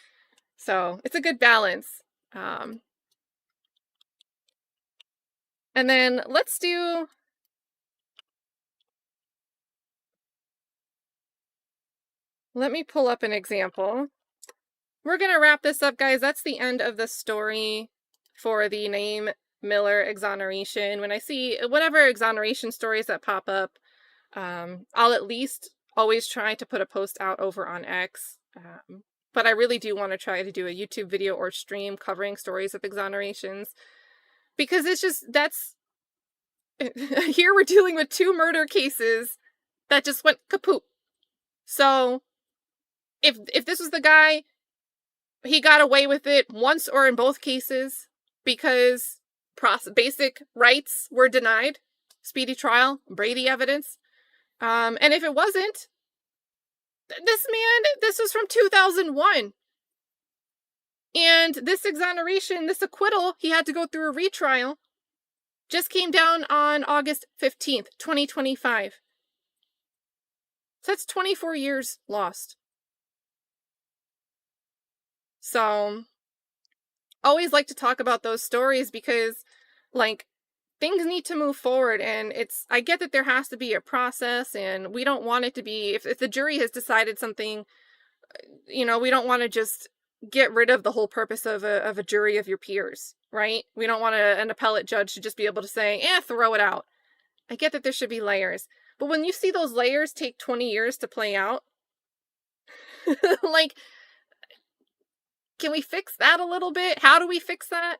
So it's a good balance. And then let me pull up an example. We're going to wrap this up, guys. That's the end of the story for the Naeem Miller exoneration, when I see whatever exoneration stories that pop up, I'll at least always try to put a post out over on X. But I really do want to try to do a YouTube video or stream covering stories of exonerations, because it's just, that's, here we're dealing with 2 murder cases that just went kaput. So if this was the guy, he got away with it once or in both cases because basic rights were denied. Speedy trial, Brady evidence. And if it wasn't, this was from 2001. And this exoneration, this acquittal, he had to go through a retrial, just came down on August 15th, 2025. So that's 24 years lost. So, always like to talk about those stories because, like, things need to move forward, and I get that there has to be a process, and we don't want it to be, if the jury has decided something, we don't want to just get rid of the whole purpose of a jury of your peers, right? We don't want an appellate judge to just be able to say, throw it out. I get that there should be layers, but when you see those layers take 20 years to play out, like, can we fix that a little bit? How do we fix that?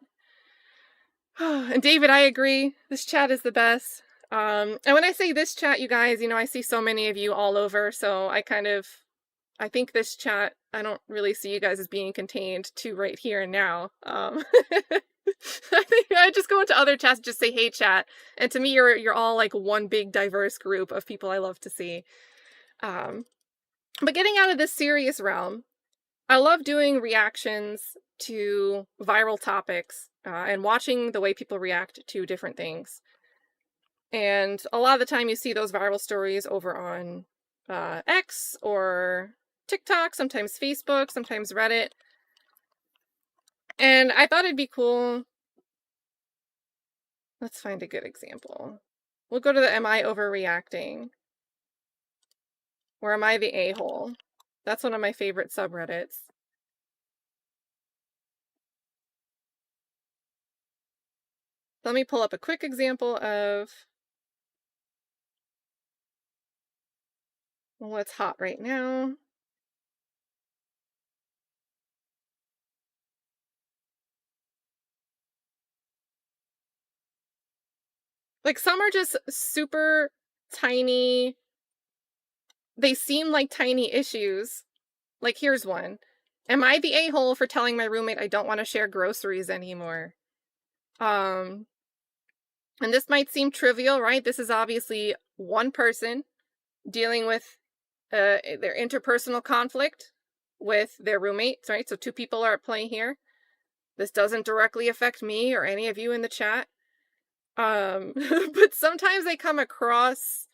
And David, I agree. This chat is the best. And when I say this chat, you guys, I see so many of you all over, so I think this chat, I don't really see you guys as being contained to right here and now. I think I just go into other chats and just say, hey chat. And to me, you're all like one big diverse group of people I love to see. But getting out of this serious realm, I love doing reactions to viral topics and watching the way people react to different things. And a lot of the time you see those viral stories over on X or TikTok, sometimes Facebook, sometimes Reddit. And I thought it'd be cool. Let's find a good example. We'll go to the Am I Overreacting? Or Am I the A-hole? That's one of my favorite subreddits. Let me pull up a quick example of what's hot right now. Like, some are just super tiny. They seem like tiny issues. Like, here's one. Am I the a-hole for telling my roommate I don't want to share groceries anymore? And this might seem trivial, right? This is obviously one person dealing with their interpersonal conflict with their roommates, right? So 2 people are at play here. This doesn't directly affect me or any of you in the chat. But sometimes I come across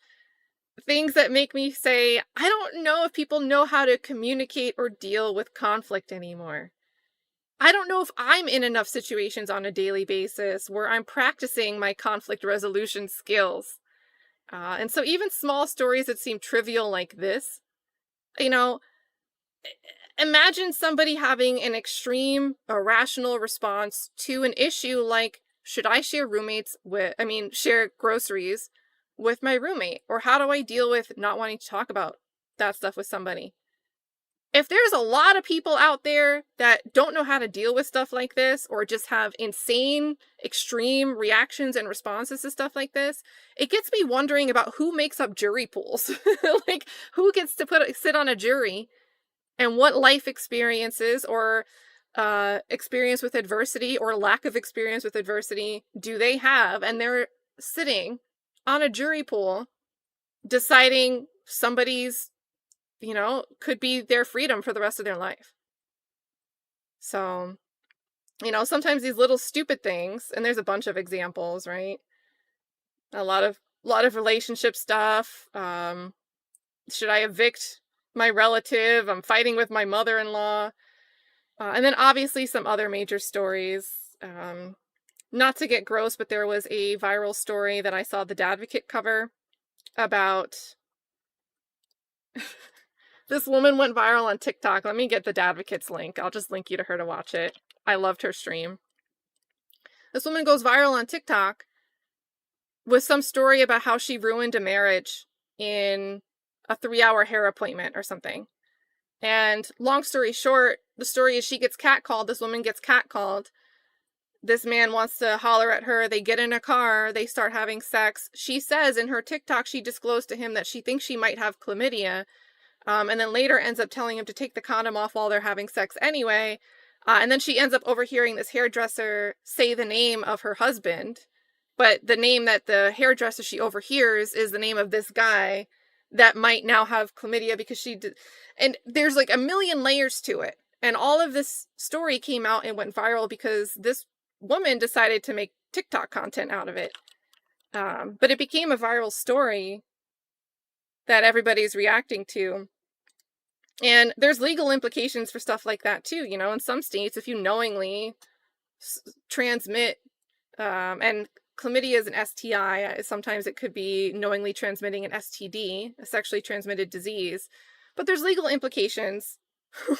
things that make me say, I don't know if people know how to communicate or deal with conflict anymore. I don't know if I'm in enough situations on a daily basis where I'm practicing my conflict resolution skills. And so even small stories that seem trivial like this, imagine somebody having an extreme irrational response to an issue like, should I share share groceries with my roommate? Or how do I deal with not wanting to talk about that stuff with somebody? If there's a lot of people out there that don't know how to deal with stuff like this, or just have insane, extreme reactions and responses to stuff like this, it gets me wondering about who makes up jury pools. Like, who gets to sit on a jury, and what life experiences or experience with adversity or lack of experience with adversity do they have? And they're sitting on a jury pool deciding somebody's, could be their freedom for the rest of their life. So, sometimes these little stupid things, and there's a bunch of examples, right? A lot of relationship stuff. Should I evict my relative? I'm fighting with my mother-in-law. And then obviously some other major stories. Not to get gross, but there was a viral story that I saw the Dadvocate cover about. This woman went viral on TikTok. Let me get the Dadvocate's link. I'll just link you to her to watch it. I loved her stream. This woman goes viral on TikTok with some story about how she ruined a marriage in a 3-hour hair appointment or something. And long story short, the story is she gets catcalled. This woman gets catcalled. This man wants to holler at her. They get in a car. They start having sex. She says in her TikTok, she disclosed to him that she thinks she might have chlamydia. And then later ends up telling him to take the condom off while they're having sex anyway. And then she ends up overhearing this hairdresser say the name of her husband. But the name that the hairdresser she overhears is the name of this guy that might now have chlamydia because she did. And there's like a million layers to it. And all of this story came out and went viral because this woman decided to make TikTok content out of it. But it became a viral story that everybody's reacting to. And there's legal implications for stuff like that too. You know, in some states, if you knowingly transmit, and chlamydia is an STI, sometimes it could be knowingly transmitting an STD, a sexually transmitted disease. But there's legal implications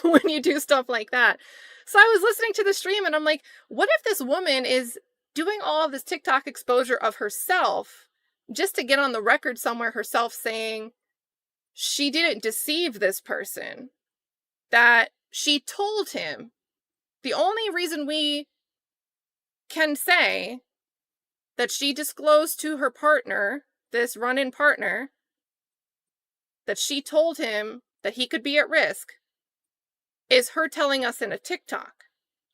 when you do stuff like that. So I was listening to the stream and I'm like, what if this woman is doing all of this TikTok exposure of herself just to get on the record somewhere herself saying she didn't deceive this person, that she told him. The only reason we can say that she disclosed to her partner, this run-in partner, that she told him that he could be at risk, is her telling us in a TikTok.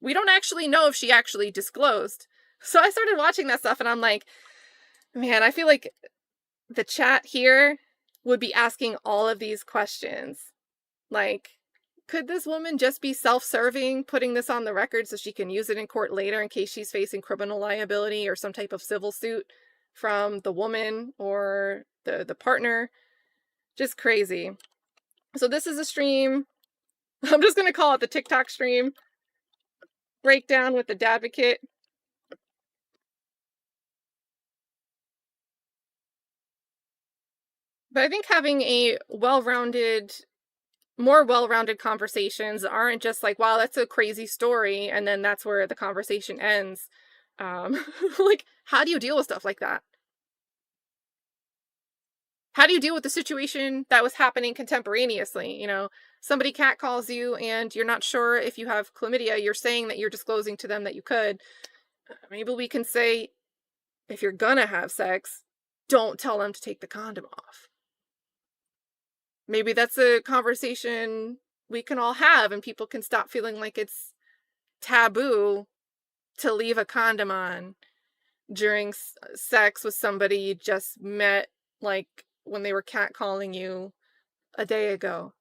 We don't actually know if she actually disclosed. So I started watching that stuff and I'm like, man, I feel like the chat here would be asking all of these questions. Like, could this woman just be self-serving, putting this on the record so she can use it in court later in case she's facing criminal liability or some type of civil suit from the woman or the partner? Just crazy. So this is a stream. I'm just going to call it the TikTok stream. Breakdown with the Dadvocate. But I think having a more well-rounded conversations aren't just like, wow, that's a crazy story, and then that's where the conversation ends. Like, how do you deal with stuff like that? How do you deal with the situation that was happening contemporaneously? You know, somebody catcalls you and you're not sure if you have chlamydia. You're saying that you're disclosing to them that you could. Maybe we can say, if you're gonna have sex, don't tell them to take the condom off. Maybe that's a conversation we can all have and people can stop feeling like it's taboo to leave a condom on during sex with somebody you just met, like when they were catcalling you a day ago.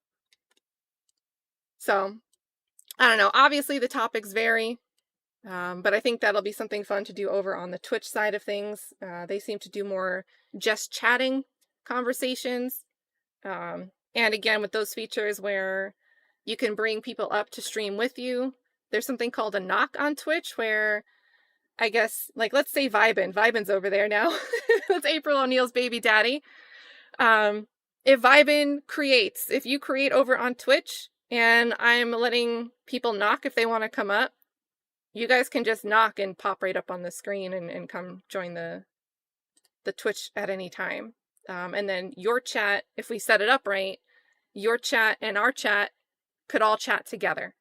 So, I don't know. Obviously, the topics vary, but I think that'll be something fun to do over on the Twitch side of things. They seem to do more just chatting conversations. And again, with those features where you can bring people up to stream with you. There's something called a knock on Twitch where, I guess, like, let's say Vibin. Vibin's over there now. That's April O'Neil's baby daddy. If Vibin creates, if you create over on Twitch and I'm letting people knock if they want to come up, you guys can just knock and pop right up on the screen and come join the Twitch at any time. And then your chat, if we set it up right, your chat and our chat could all chat together.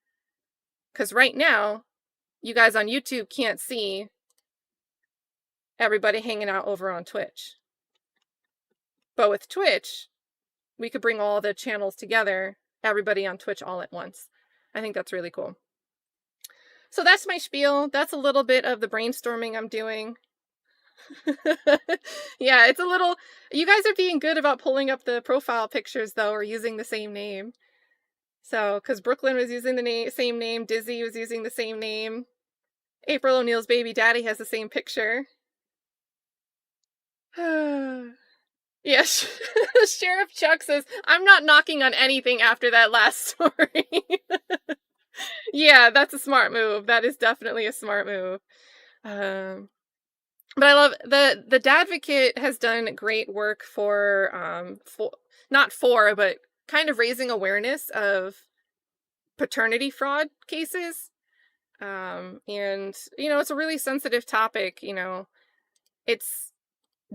Because right now, you guys on YouTube can't see everybody hanging out over on Twitch. But with Twitch, we could bring all the channels together, everybody on Twitch all at once. I think that's really cool. So that's my spiel. That's a little bit of the brainstorming I'm doing. Yeah, it's a little... You guys are being good about pulling up the profile pictures, though, or using the same name. So, because Brooklyn was using the same name, Dizzy was using the same name, April O'Neil's baby daddy has the same picture. Yes, Sheriff Chuck says, I'm not knocking on anything after that last story. Yeah, that's a smart move. That is definitely a smart move. But I love the Dadvocate has done great work for but kind of raising awareness of paternity fraud cases. And, it's a really sensitive topic. It's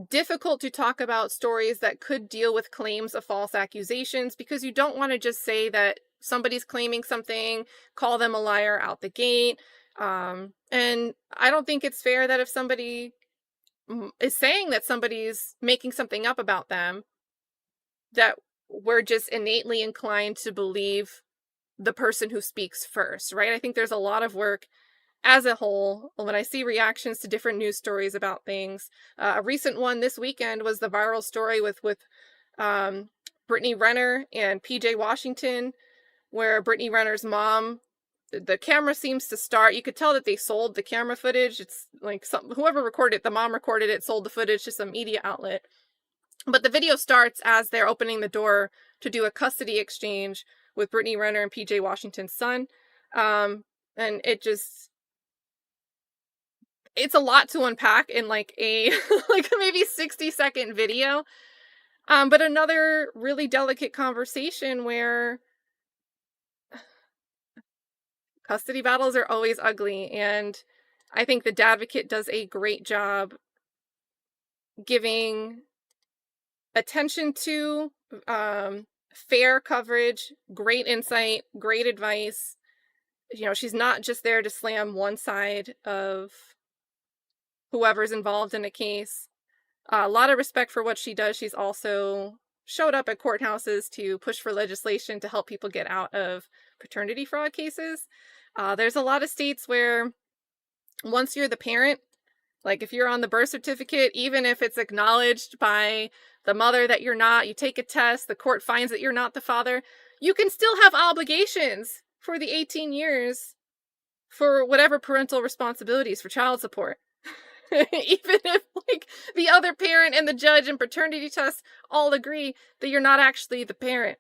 difficult to talk about stories that could deal with claims of false accusations because you don't want to just say that somebody's claiming something, call them a liar out the gate. And I don't think it's fair that if somebody is saying that somebody's making something up about them, that we're just innately inclined to believe the person who speaks first, right? I think there's a lot of work as a whole when I see reactions to different news stories about things. A recent one this weekend was the viral story with Brittany Renner and PJ Washington, where Brittany Renner's mom, the camera seems to start. You could tell that they sold the camera footage. It's like whoever recorded it, the mom recorded it, sold the footage to some media outlet. But the video starts as they're opening the door to do a custody exchange with Brittany Renner and PJ Washington's son. And it's a lot to unpack in like a like maybe 60-second video. But another really delicate conversation where custody battles are always ugly, and I think the Dadvocate does a great job giving attention to fair coverage, great insight, great advice. She's not just there to slam one side of whoever's involved in a case. A lot of respect for what she does. She's also showed up at courthouses to push for legislation to help people get out of paternity fraud cases. There's a lot of states where once you're the parent, like if you're on the birth certificate, even if it's acknowledged by the mother that you're not, you take a test, the court finds that you're not the father, you can still have obligations for the 18 years for whatever parental responsibilities for child support. Even if like the other parent and the judge and paternity tests all agree that you're not actually the parent,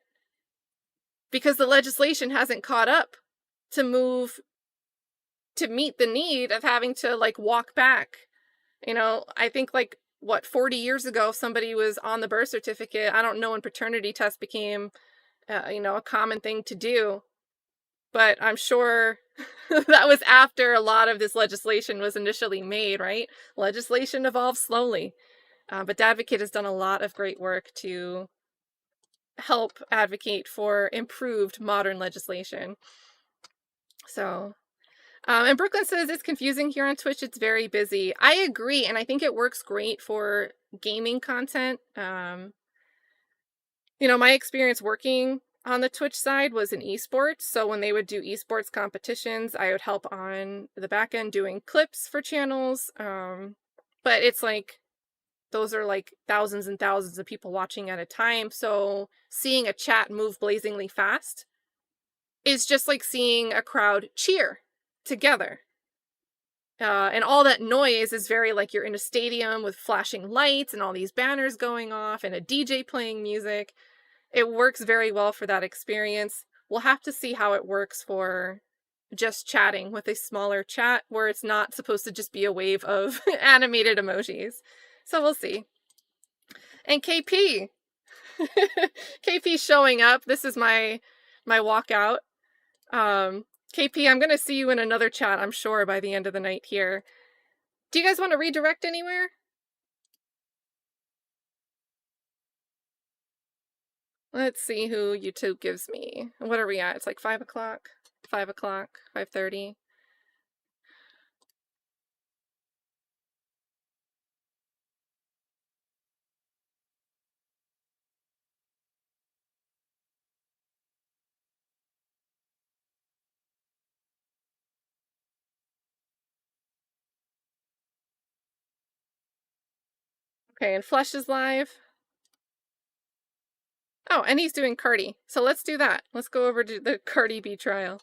because the legislation hasn't caught up to meet the need of having to like walk back. I think like 40 years ago somebody was on the birth certificate. I don't know when paternity tests became a common thing to do, but I'm sure that was after a lot of this legislation was initially made, right? Legislation evolves slowly. But Dadvocate has done a lot of great work to help advocate for improved modern legislation. So, and Brooklyn says it's confusing here on Twitch. It's very busy. I agree. And I think it works great for gaming content. My experience working on the Twitch side was in esports. So when they would do esports competitions, I would help on the back end doing clips for channels. But it's like, those are like thousands and thousands of people watching at a time. So seeing a chat move blazingly fast is just like seeing a crowd cheer together. And all that noise is very like you're in a stadium with flashing lights and all these banners going off and a DJ playing music. It works very well for that experience. We'll have to see how it works for just chatting with a smaller chat where it's not supposed to just be a wave of animated emojis. So we'll see. And KP. KP showing up. This is my walkout. KP, I'm going to see you in another chat, I'm sure, by the end of the night here. Do you guys want to redirect anywhere? Let's see who YouTube gives me. What are we at? It's like 5 o'clock, 5 o'clock, 5:30. Okay, and Flesh is live. Oh, and he's doing Cardi. So let's do that. Let's go over to the Cardi B trial.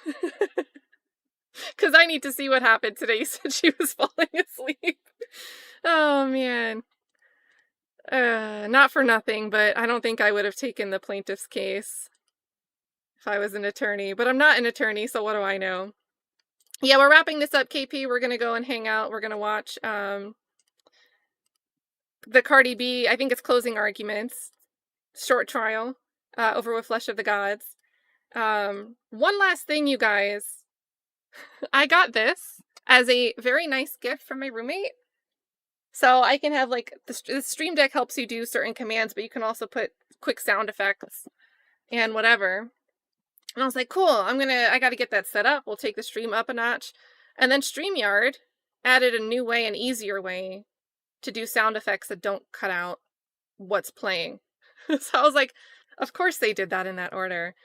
Because I need to see what happened today since she was falling asleep. Oh, man. Not for nothing, but I don't think I would have taken the plaintiff's case if I was an attorney. But I'm not an attorney, so what do I know? Yeah, we're wrapping this up, KP. We're going to go and hang out. We're going to watch the Cardi B, I think it's closing arguments. Short trial over with Flesh of the Gods. One last thing, you guys. I got this as a very nice gift from my roommate. So I can have like, the Stream Deck helps you do certain commands, but you can also put quick sound effects and whatever. And I was like, cool, I gotta get that set up. We'll take the stream up a notch. And then StreamYard added a new way, an easier way to do sound effects that don't cut out what's playing. So I was like, of course they did that in that order.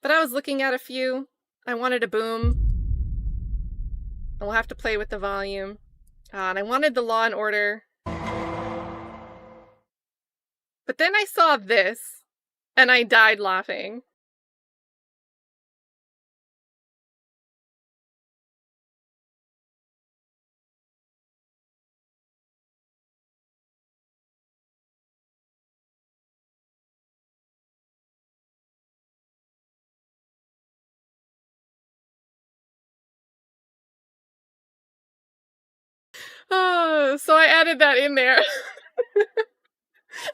But I was looking at a few. I wanted a boom. And we'll have to play with the volume. And I wanted the Law and Order. But then I saw this, and I died laughing. Oh, so I added that in there.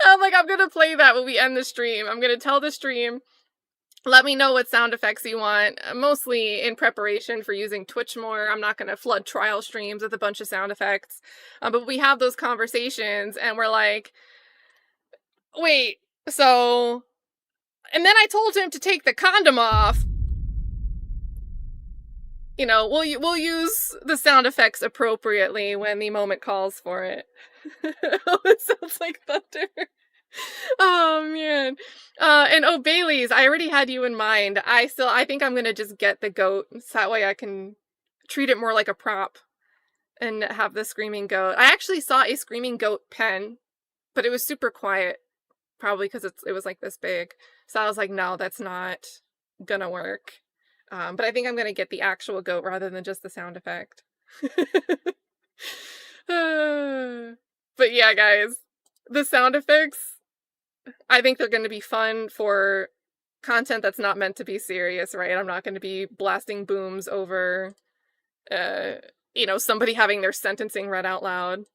I'm like, I'm gonna play that when we end the stream. I'm gonna tell the stream, let me know what sound effects you want, mostly in preparation for using Twitch more. I'm not gonna flood trial streams with a bunch of sound effects. But we have those conversations, and we're like, wait, so... And then I told him to take the condom off. You know, we'll use the sound effects appropriately when the moment calls for it. It sounds like thunder. Oh man. And oh, Bailey's, I already had you in mind. I think I'm gonna just get the goat, so that way I can treat it more like a prop and have the screaming goat. I actually saw a screaming goat pen, but it was super quiet, probably because it was like this big. So I was like, no, that's not gonna work. But I think I'm gonna get the actual goat rather than just the sound effect. But yeah, guys, the sound effects, I think they're gonna be fun for content that's not meant to be serious, right? I'm not gonna be blasting booms over, you know, somebody having their sentencing read out loud.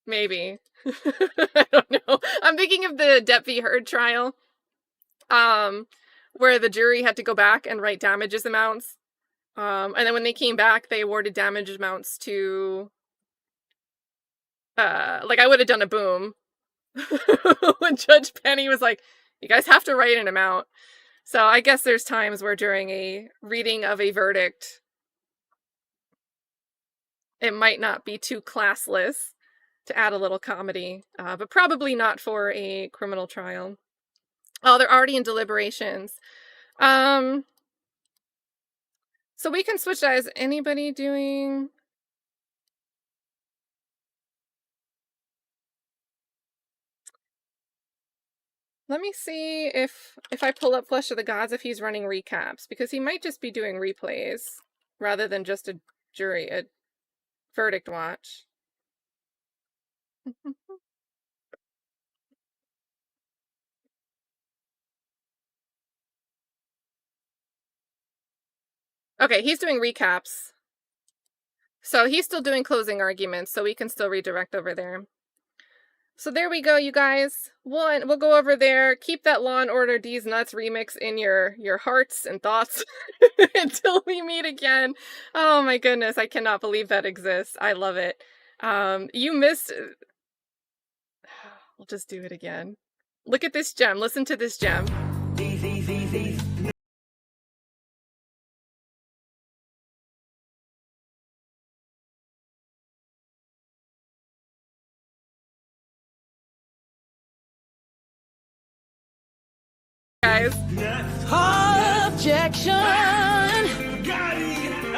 Maybe. I don't know. I'm thinking of the Depp v. Heard trial, where the jury had to go back and write damages amounts. And then when they came back, they awarded damage amounts to, like, I would have done a boom. When Judge Penny was like, you guys have to write an amount. So I guess there's times where during a reading of a verdict, it might not be too classless to add a little comedy, but probably not for a criminal trial. Oh, they're already in deliberations. So we can switch that. Is anybody doing... Let me see if I pull up Flesh of the Gods, if he's running recaps, because he might just be doing replays rather than just a verdict watch. Okay, he's doing recaps. So he's still doing closing arguments, so we can still redirect over there. So there we go, you guys. We'll go over there. Keep that Law and Order D's Nuts remix in your hearts and thoughts until we meet again. Oh my goodness, I cannot believe that exists. I love it. You missed... We'll just do it again. Look at this gem. Listen to this gem. Guys. Objection!